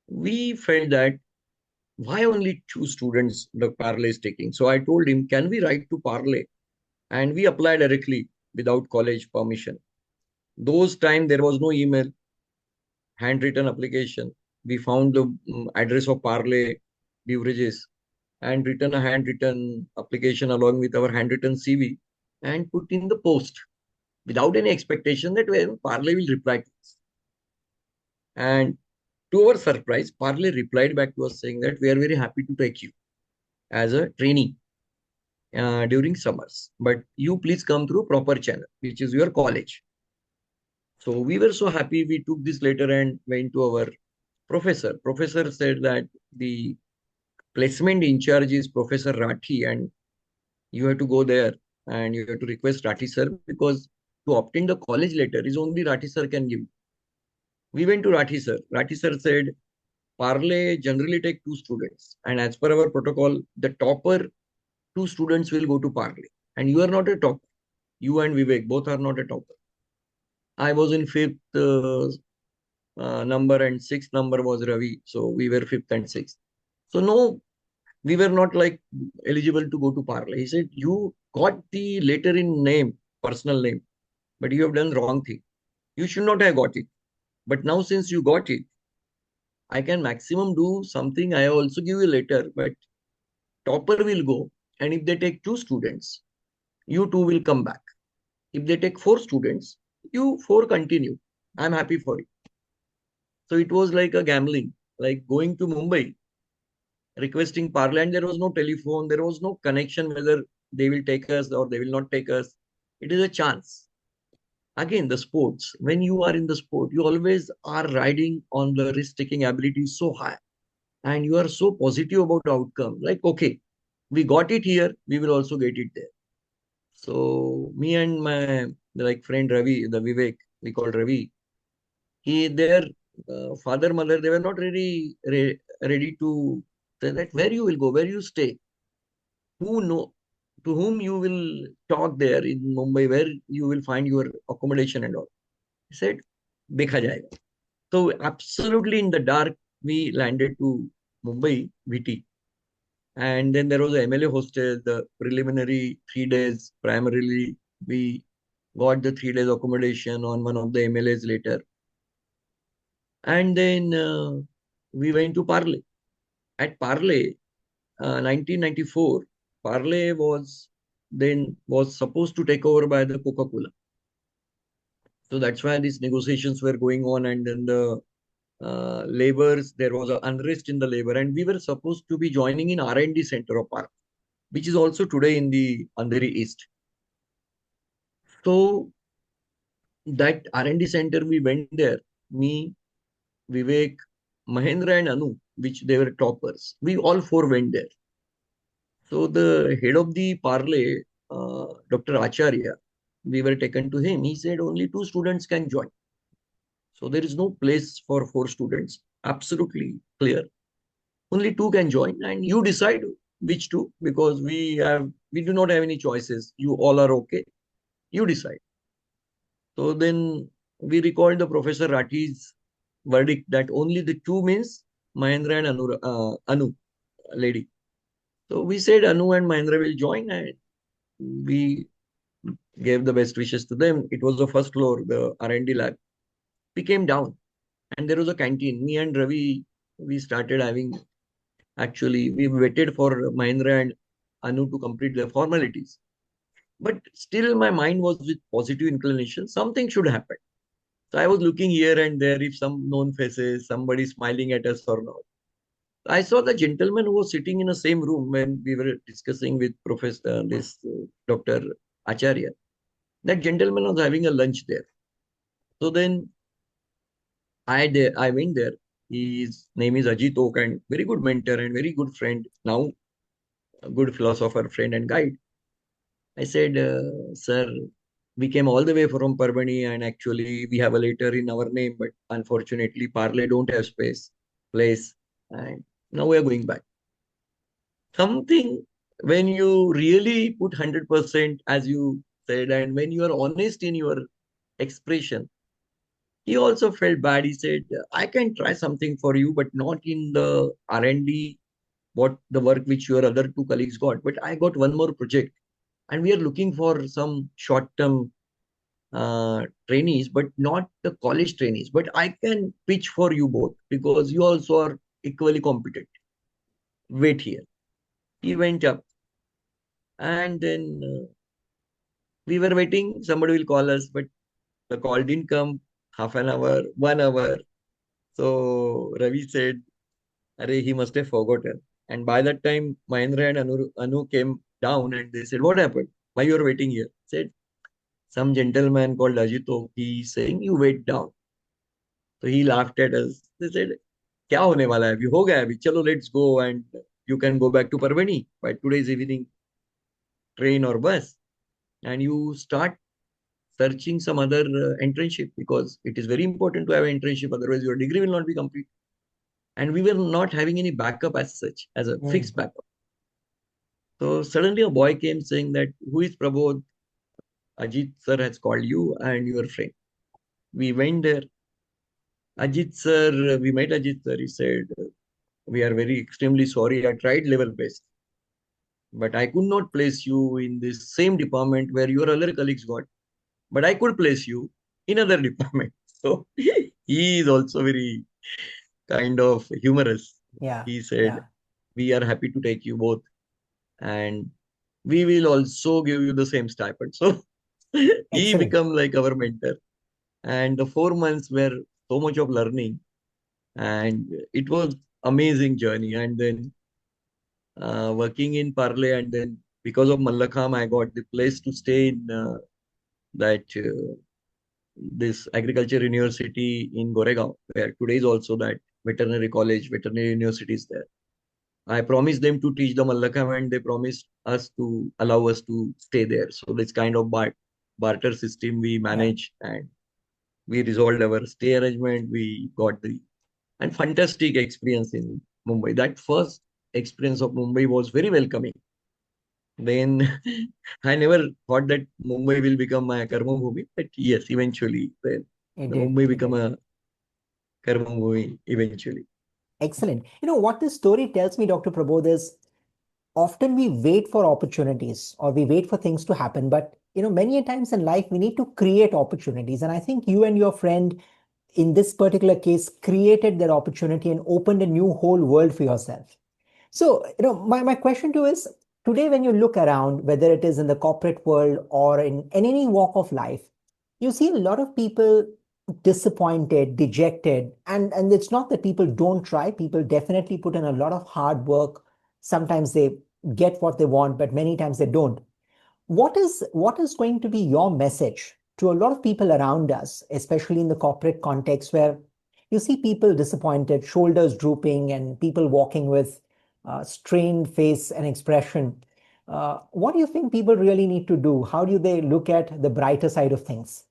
we felt that why only two students the parlay is taking. So I told him, can we write to parlay? And we applied directly without college permission. Those time there was no email, handwritten application. We found the address of parlay beverages and written a handwritten application along with our handwritten CV and put in the post without any expectation that well, Parley will reply to us. And to our surprise, Parley replied back to us saying that we are very happy to take you as a trainee during summers, but you please come through proper channel, which is your college. So we were so happy. We took this letter and went to our professor. Professor said that the placement in charge is Professor Rathi, and you have to go there and you have to request Rathi sir because to obtain the college letter is only Rathi sir can give. We went to Rathi sir. Rathi sir said, Parley generally take two students. And as per our protocol, the topper two students will go to Parley. And you are not a topper. You and Vivek both are not a topper. I was in fifth number and sixth number was Ravi. So we were fifth and sixth. So no, we were not like eligible to go to Parley. He said, you got the letter in name, personal name, but you have done wrong thing. You should not have got it. But now since you got it, I can maximum do something. I also give you a letter, but topper will go. And if they take two students, you two will come back. If they take four students, you four continue. I'm happy for it. So it was like a gambling, like going to Mumbai, requesting Parliament. There was no telephone, there was no connection whether they will take us or they will not take us. It is a chance. Again, the sports, when you are in the sport, you always are riding on the risk taking ability so high and you are so positive about outcome like okay we got it here we will also get it there. So me and my like friend Ravi, the Vivek we call Ravi, he their father mother they were not really ready to say that where you will go, where you stay, who know, to whom you will talk there in Mumbai, where you will find your accommodation and all. He said dekha jayega. So absolutely in the dark we landed to Mumbai VT. And then there was a MLA hostel, the preliminary 3 days. Primarily, we got the 3 days accommodation on one of the MLAs later. And then we went to Parle. At Parle, 1994, Parle was supposed to take over by the Coca-Cola. So that's why these negotiations were going on, and then the labors, there was an unrest in the labor, and we were supposed to be joining in R&D center of Parle, which is also today in the Andheri East. So that R&D center, we went there. Me, Vivek, Mahendra, and Anu, which they were toppers. We all four went there. So the head of the Parle, Dr. Acharya, we were taken to him. He said only 2 students can join. So there is no place for 4 students. Absolutely clear. Only 2 can join, and you decide which 2, because we do not have any choices. You all are okay. You decide. So then we recalled the Professor Rathi's verdict that only the 2 means Mahendra and Anu lady. So we said Anu and Mahendra will join, and we gave the best wishes to them. It was the first floor, the R&D lab. We came down, and there was a canteen. Me and Ravi, we started having, actually, we waited for Mahendra and Anu to complete their formalities. But still, my mind was with positive inclination. Something should happen. So I was looking here and there, if some known faces, somebody smiling at us or not. I saw the gentleman who was sitting in the same room when we were discussing with Dr. Acharya. That gentleman was having a lunch there. So then I went there. His name is Ajit Oak, and very good mentor and very good friend. Now a good philosopher, friend and guide. I said, sir, we came all the way from Parbani, and actually we have a letter in our name, but unfortunately Parle don't have place, and now we are going back. Something, when you really put 100%, as you said, and when you are honest in your expression, he also felt bad. He said, I can try something for you, but not in the R&D, what the work which your other 2 colleagues got. But I got one more project, and we are looking for some short-term trainees, but not the college trainees. But I can pitch for you both because you also are equally competent. Wait here. He went up, and then we were waiting. Somebody will call us, but the call didn't come. Half an hour, 1 hour. So Ravi said, "Arey, he must have forgotten." And by that time, Mahendra and Anu came down, and they said, "What happened? Why you are waiting here?" Said, "Some gentleman called Ajito, he's saying you wait down." So he laughed at us. They said, "क्या होने वाला है? अभी हो गया अभी. चलो, let's go, and you can go back to Parvani by today's evening train or bus, and you start searching some other internship, because it is very important to have an internship. Otherwise, your degree will not be complete." And we were not having any backup as such, as a Mm. fixed backup. So suddenly a boy came saying that, "Who is Prabodh? Ajit sir has called you and your friend." We went there. Ajit sir, we met Ajit sir. He said, "We are very extremely sorry. I tried level best, but I could not place you in this same department where your other colleagues got. But I could place you in other department." So he is also very kind of humorous. Yeah, He said, yeah. "We are happy to take you both, and we will also give you the same stipend." So he Excellent. become like our mentor. And the 4 months were so much of learning, and it was amazing journey. And then working in Parle, and then because of Mallakham, I got the place to stay in that this agriculture university in Goregaon, where today is also that veterinary college, veterinary university is there. I promised them to teach the Mallakham, and they promised us to allow us to stay there. So this kind of barter system we Yeah, manage, and we resolved our stay arrangement. We got the and fantastic experience in Mumbai. That first experience of Mumbai was very welcoming. Then I never thought that Mumbai will become my karma bhumi, but yes, eventually, then it the did. Mumbai It become did. a karma bhumi eventually. Excellent. What this story tells me, Dr. Prabodh, is often we wait for opportunities or we wait for things to happen, but many a times in life we need to create opportunities. And I think you and your friend in this particular case created that opportunity and opened a new whole world for yourself. So, my question to you is today, when you look around, whether it is in the corporate world or in any walk of life, you see a lot of people disappointed, dejected, and it's not that people don't try. People definitely put in a lot of hard work. Sometimes they get what they want, but many times they don't. What is going to be your message to a lot of people around us, especially in the corporate context where you see people disappointed, shoulders drooping, and people walking with strained face and expression? What do you think people really need to do? How do they look at the brighter side of things?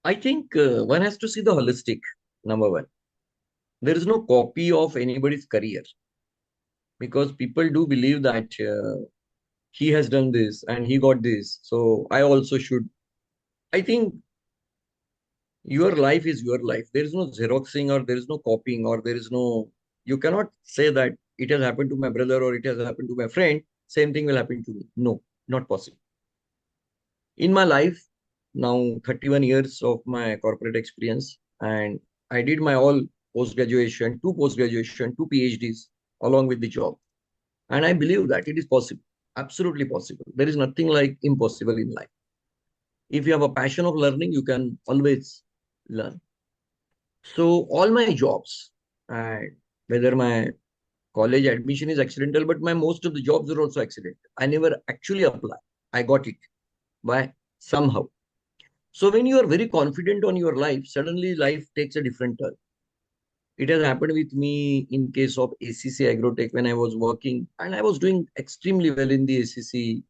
I think one has to see the holistic, number one. There is no copy of anybody's career because people do believe that he has done this and he got this. So I also should. I think your life is your life. There is no Xeroxing or there is no copying or there is no, you cannot say that it has happened to my brother or it has happened to my friend. Same thing will happen to me. No, not possible. In my life, now 31 years of my corporate experience, and I did my all post graduation, two PhDs along with the job. And I believe that it is possible, absolutely possible. There is nothing like impossible in life. If you have a passion of learning, you can always learn. So all my jobs, and whether my college admission is accidental, but my most of the jobs are also accidental. I never actually applied. I got it by somehow. So when you are very confident on your life, suddenly life takes a different turn. It has happened with me in case of ACC Agrotech when I was working and I was doing extremely well in the ACC.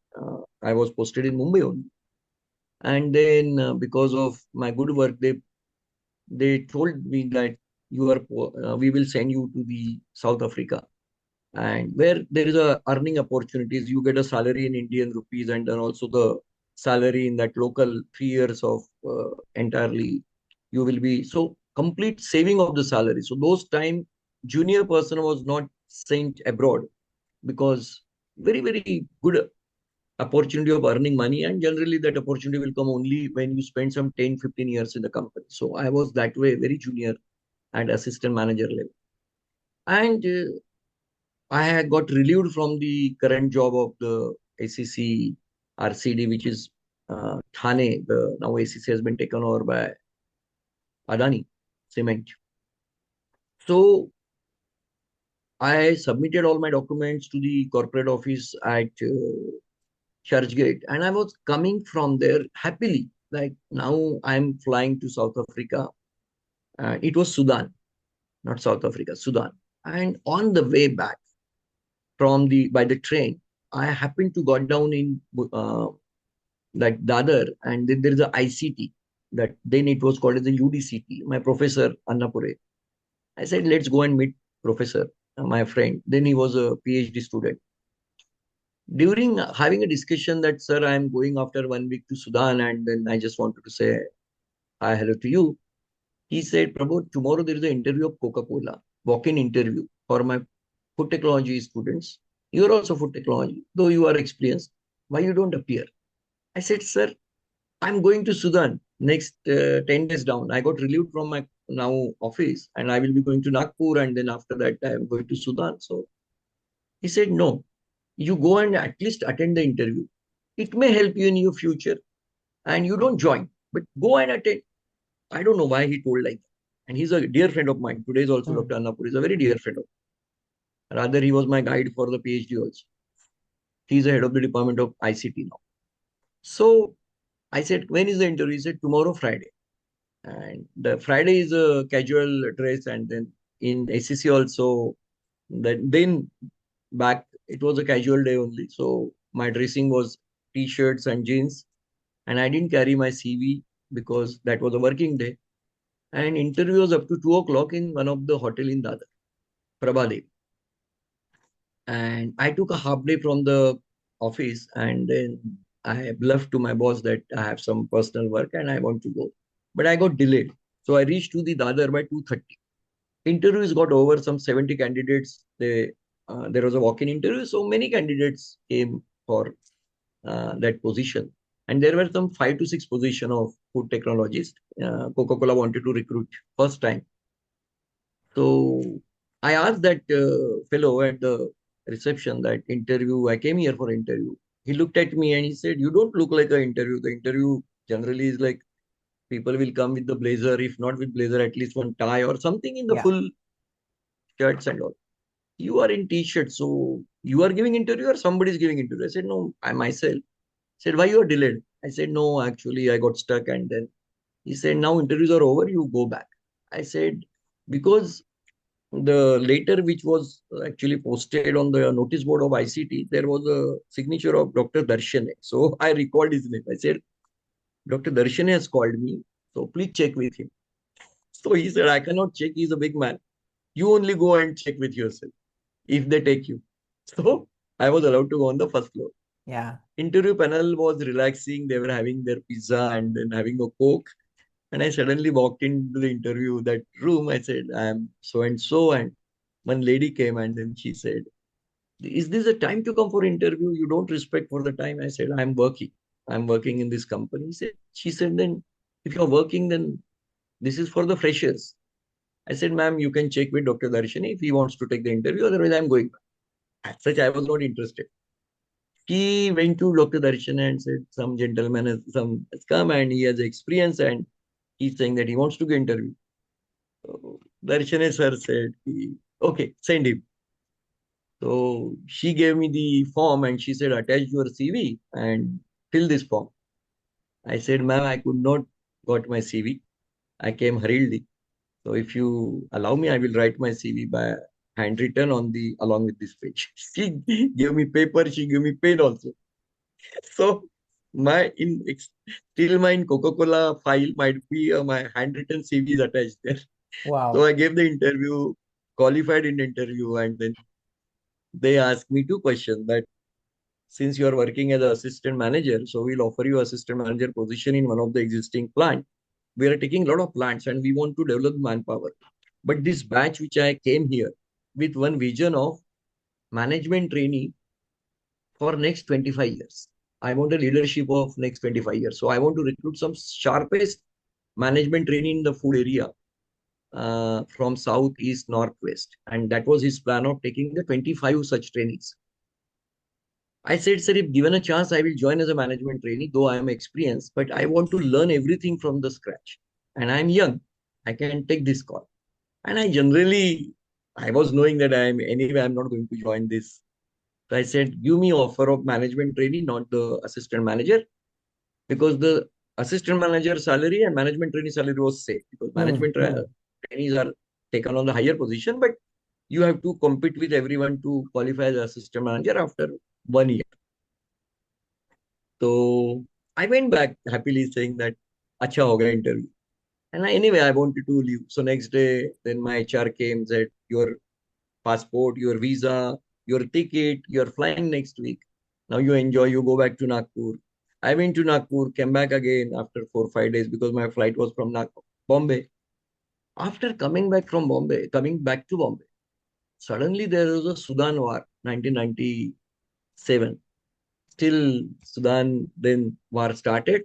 I was posted in Mumbai only. And then because of my good work, they told me that we will send you to the South Africa and where there is a earning opportunities. You get a salary in Indian rupees and then also the salary in that local 3 years of entirely you will be so complete saving of the salary. So those time junior person was not sent abroad because very good opportunity of earning money, and generally that opportunity will come only when you spend some 10-15 years in the company. So I was that way very junior and assistant manager level, and I had got relieved from the current job of the ACC RCD, which is Thane. The now ACC has been taken over by Adani Cement. So I submitted all my documents to the corporate office at Churchgate, and I was coming from there happily. Like now, I'm flying to South Africa. It was Sudan, not South Africa, Sudan. And on the way back from the by the train, I happened to got down in like Dadar, and then there is a ICT that then it was called as the UDCT. My professor Annapure. I said, let's go and meet professor, my friend. Then he was a PhD student. During having a discussion that, sir, I am going after 1 week to Sudan, and then I just wanted to say hi, hello to you. He said, Prabodh, tomorrow there is an interview of Coca-Cola, walk-in interview for my food technology students. You are also food technology, though you are experienced. Why you don't appear? I said, sir, I'm going to Sudan next 10 days down. I got relieved from my now office and I will be going to Nagpur, and then after that I am going to Sudan. So he said, no, you go and at least attend the interview. It may help you in your future and you don't join, but go and attend. I don't know why he told like that. And he's a dear friend of mine. Today is also Hmm. Dr. Annapur is a very dear friend of mine. Rather, he was my guide for the PhD also. He's the head of the department of ICT now. So I said, when is the interview? He said, tomorrow, Friday. And the Friday is a casual dress. And then in ACC also, that then back, it was a casual day only. So my dressing was t-shirts and jeans. And I didn't carry my CV because that was a working day. And interview was up to 2 o'clock in one of the hotel in Dadar, Prabhade. And I took a half day from the office and then I bluffed to my boss that I have some personal work and I want to go. But I got delayed. So I reached to the Dadar by 2:30. Interviews got over, some 70 candidates. They there was a walk-in interview. So many candidates came for that position. And there were some 5 to 6 position of food technologist. Coca-Cola wanted to recruit first time. So I asked that fellow at the reception that interview, I came here for interview. He looked at me and he said, you don't look like an interview. The interview generally is like people will come with the blazer, if not with blazer, at least one tie or something in the Yeah. full shirts and all. You are in t-shirt, so you are giving interview or somebody is giving interview? I said, no, I myself. He said, why you are delayed? I said, no, actually I got stuck. And then he said, now interviews are over, you go back. I said, because the letter which was actually posted on the notice board of ICT, there was a signature of Dr. Darshane. So I recalled his name. I said, Dr. Darshane has called me, so please check with him. So he said, I cannot check. He's a big man. You only go and check with yourself if they take you. So I was allowed to go on the first floor. Yeah. Interview panel was relaxing. They were having their pizza and then having a Coke. And I suddenly walked into the interview, that room. I said, I'm so and so. And one lady came and then she said, is this a time to come for interview? You don't respect for the time. I said, I'm working. I'm working in this company. She said, then if you're working, then this is for the freshers. I said, ma'am, you can check with Dr. Darshani if he wants to take the interview. Otherwise, I'm going back. As such, I was not interested. He went to Dr. Darshan and said, some gentleman has come and he has experience and he's saying that he wants to get interview. So Darshan sir said, okay, send him. So she gave me the form and she said, attach your CV and fill this form. I said, ma'am, I could not got my CV. I came hurriedly. So if you allow me, I will write my CV by handwritten on the along with this page. She gave me paper, she gave me pen also. So my still my in Coca-Cola file might be my handwritten CV is attached there. So Wow. I gave the interview, qualified in the interview, and then they asked me 2 questions that since you are working as an assistant manager, so we'll offer you assistant manager position in one of the existing plant. We are taking a lot of plants and we want to develop manpower. But this batch which I came here with one vision of management trainee for next 25 years. I want a leadership of next 25 years. So I want to recruit some sharpest management training in the food area from south, east, northwest. And that was his plan of taking the 25 such trainees. I said, sir, if given a chance, I will join as a management trainee, though I am experienced, but I want to learn everything from the scratch. And I'm young. I can take this call. And I was knowing that I'm not going to join this. So I said, give me offer of management trainee, not the assistant manager, because the assistant manager salary and management trainee salary was same. Because Hmm. Hmm. trainees are taken on the higher position, but you have to compete with everyone to qualify as assistant manager after 1 year. So I went back happily saying that, acha hoga interview. And anyway, I wanted to leave. So next day, then my HR came, said, your passport, your visa, your ticket, you're flying next week. Now you enjoy, you go back to Nagpur. I went to Nagpur, came back again after 4 or 5 days because my flight was from Bombay. After coming back to Bombay, suddenly there was a Sudan war, 1997. Still, Sudan, then war started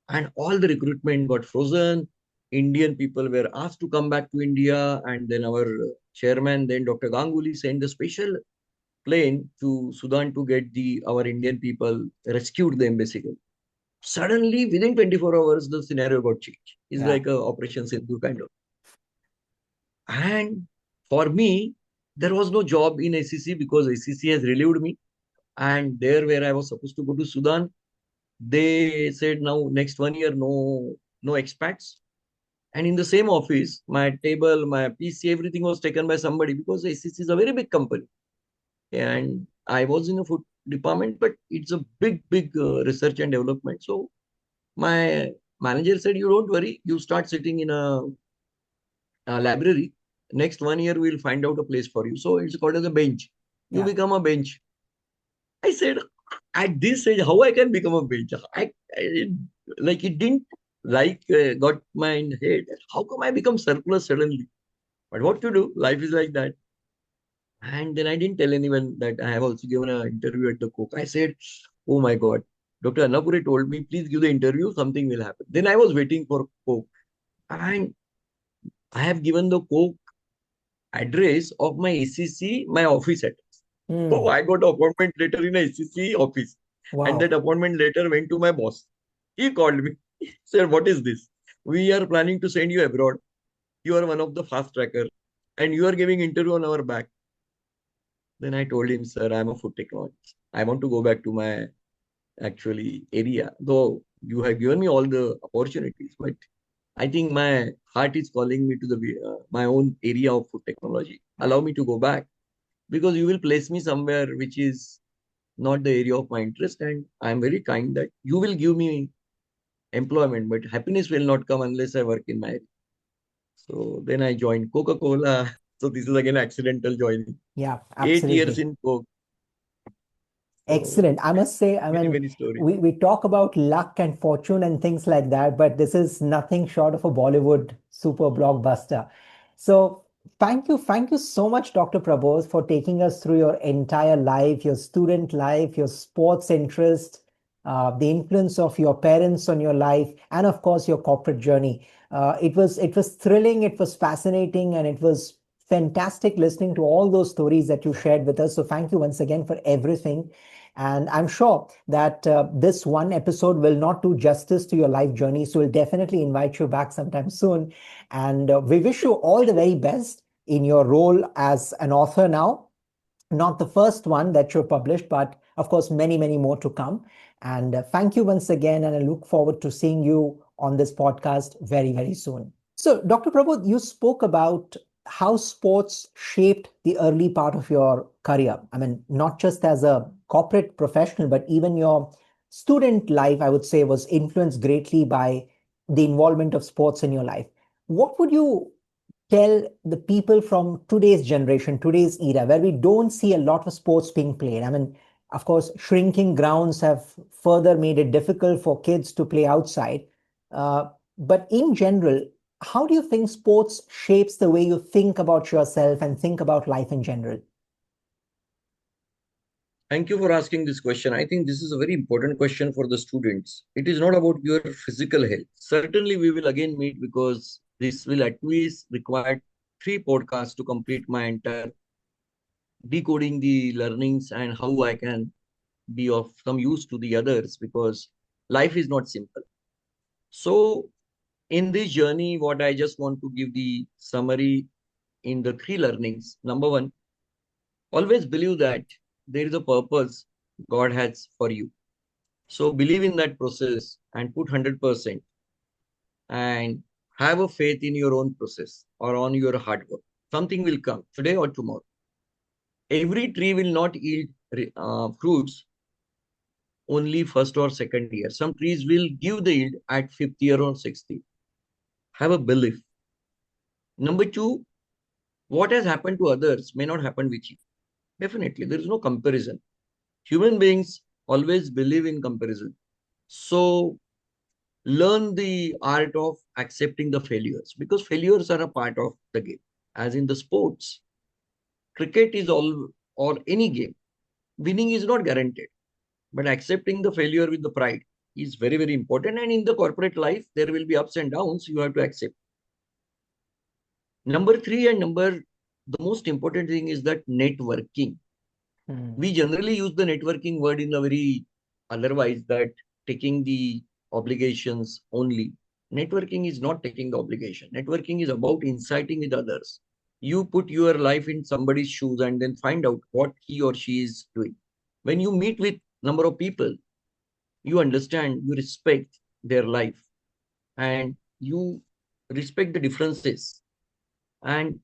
and all the recruitment got frozen. Indian people were asked to come back to India, and then our chairman, then Dr. Ganguly, sent a special plane to Sudan to get the our Indian people, rescued them basically. Suddenly, within 24 hours, the scenario got changed. It's Yeah. like a Operation Sindhu kind of. And for me, there was no job in ACC because ACC has relieved me. And there, where I was supposed to go to Sudan, they said now next 1 year, no expats. And in the same office, my table, my PC, everything was taken by somebody because ACC is a very big company. And I was in a food department, but it's a big research and development. So my manager said, you don't worry, you start sitting in a library. Next 1 year, we'll find out a place for you. So it's called as a bench. You Yeah. become a bench. I said, at this age, how I can become a bench? Like it didn't got my head. How come I become surplus suddenly? But what to do? Life is like that. And then I didn't tell anyone that I have also given an interview at the Coke. I said, oh my God, Dr. Annapure told me, please give the interview, something will happen. Then I was waiting for Coke. And I have given the Coke address of my ACC, my office address. So Hmm. I got an appointment letter in a ACC office. And that Wow. appointment letter went to my boss. He called me. Sir, what is this? We are planning to send you abroad. You are one of the fast tracker. And you are giving interview on our back. Then I told him, sir, I'm a food technologist. I want to go back to my actually area. Though you have given me all the opportunities, but I think my heart is calling me to the my own area of food technology. Allow me to go back because you will place me somewhere which is not the area of my interest, and I am very kind that you will give me employment, but happiness will not come unless I work in my area. So then I joined Coca-Cola. So this is again accidental joining. Yeah, 8 years absolutely. in Coke. So Excellent. I must say, I many, mean, many stories. we talk about luck and fortune and things like that, but this is nothing short of a Bollywood super blockbuster. So thank you so much, Dr. Prabodh, for taking us through your entire life, your student life, your sports interest, the influence of your parents on your life, and of course your corporate journey. It was thrilling, it was fascinating, and it was fantastic listening to all those stories that you shared with us. So thank you once again for everything. And I'm sure that this one episode will not do justice to your life journey. So we'll definitely invite you back sometime soon. And we wish you all the very best in your role as an author now. Not the first one that you published, but of course, many, many more to come. And thank you once again. And I look forward to seeing you on this podcast very, very soon. So, Dr. Prabhu, you spoke about how sports shaped the early part of your career. I mean, not just as a corporate professional, but even your student life, I would say, was influenced greatly by the involvement of sports in your life. What would you tell the people from today's generation, today's era, where we don't see a lot of sports being played? I mean, of course, shrinking grounds have further made it difficult for kids to play outside. Uh, but in general, how do you think sports shapes the way you think about yourself and think about life in general? Thank you for asking this question. I think this is a very important question for the students. It is not about your physical health. Certainly, we will again meet because this will at least require three podcasts to complete my entire decoding the learnings and how I can be of some use to the others because life is not simple. So, in this journey, what I just want to give the summary in the three learnings. Number one, always believe that there is a purpose God has for you. So believe in that process and put 100% and have a faith in your own process or on your hard work. Something will come today or tomorrow. Every tree will not yield fruits only first or second year. Some trees will give the yield at fifth year or sixth year. Have a belief. Number two, what has happened to others may not happen with you. Definitely, there is no comparison. Human beings always believe in comparison. So learn the art of accepting the failures because failures are a part of the game. As in the sports, cricket is all or any game, winning is not guaranteed, but accepting the failure with the pride is very, very important. And in the corporate life, there will be ups and downs. You have to accept. Number three and the most important thing is that networking. Hmm. We generally use the networking word in a very otherwise that taking the obligations only. Networking is not taking the obligation. Networking is about inciting with others. You put your life in somebody's shoes and then find out what he or she is doing. When you meet with number of people, you understand, you respect their life and you respect the differences. And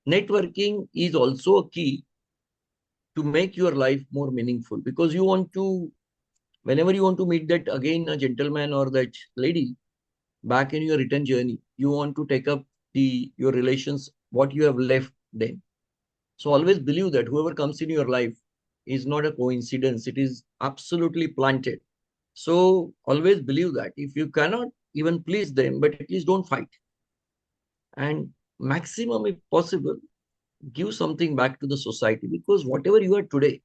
networking is also a key to make your life more meaningful because you want to whenever you want to meet that again a gentleman or that lady back in your return journey, you want to take up the your relations what you have left then. So always believe that whoever comes in your life is not a coincidence, it is absolutely planted. So always believe that if you cannot even please them, but at least don't fight. And maximum if possible, give something back to the society, because whatever you are today,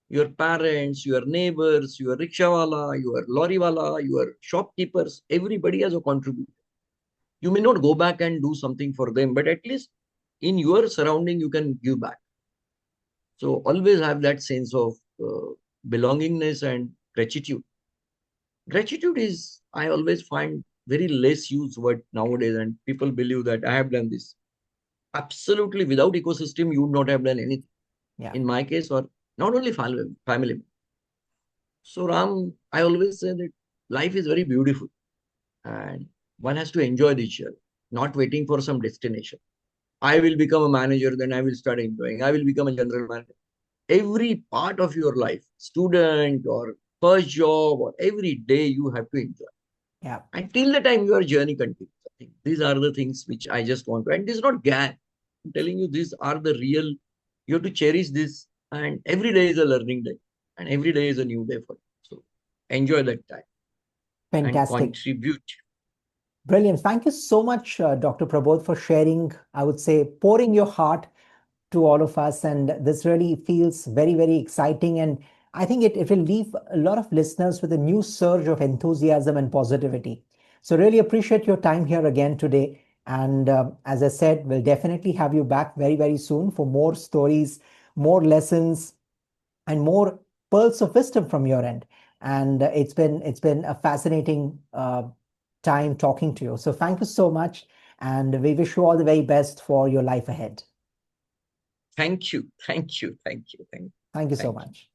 your parents, your neighbors, your rickshawala, your lorry your shopkeepers, everybody has a contribution. You may not go back and do something for them, but at least in your surrounding, you can give back. So always have that sense of belongingness and gratitude. Gratitude is, I always find, very less used word nowadays, and people believe that I have done this. Absolutely, without ecosystem, you would not have done anything. Yeah, In my case, or not only family. So Ram, I always say that life is very beautiful, and one has to enjoy this year, not waiting for some destination. I will become a manager, then I will start enjoying. I will become a general manager. Every part of your life, student or first job or every day, you have to enjoy. yeah. Until the time your journey continues. I think these are the things which I just want to. And this is not gag. I'm telling you, these are the real. You have to cherish this, and every day is a learning day, and every day is a new day for you. So enjoy that time and Fantastic. contribute. Brilliant. Thank you so much, Dr. Prabodh, for sharing, I would say, pouring your heart to all of us. And this really feels very, very exciting. And I think it will leave a lot of listeners with a new surge of enthusiasm and positivity. So, really appreciate your time here again today. And as I said, we'll definitely have you back very, very soon for more stories, more lessons, and more pearls of wisdom from your end. And it's been a fascinating time talking to you. So thank you so much, and we wish you all the very best for your life ahead. Thank you. Thank you. Thank you. Thank you. Thank you so Thank you. much.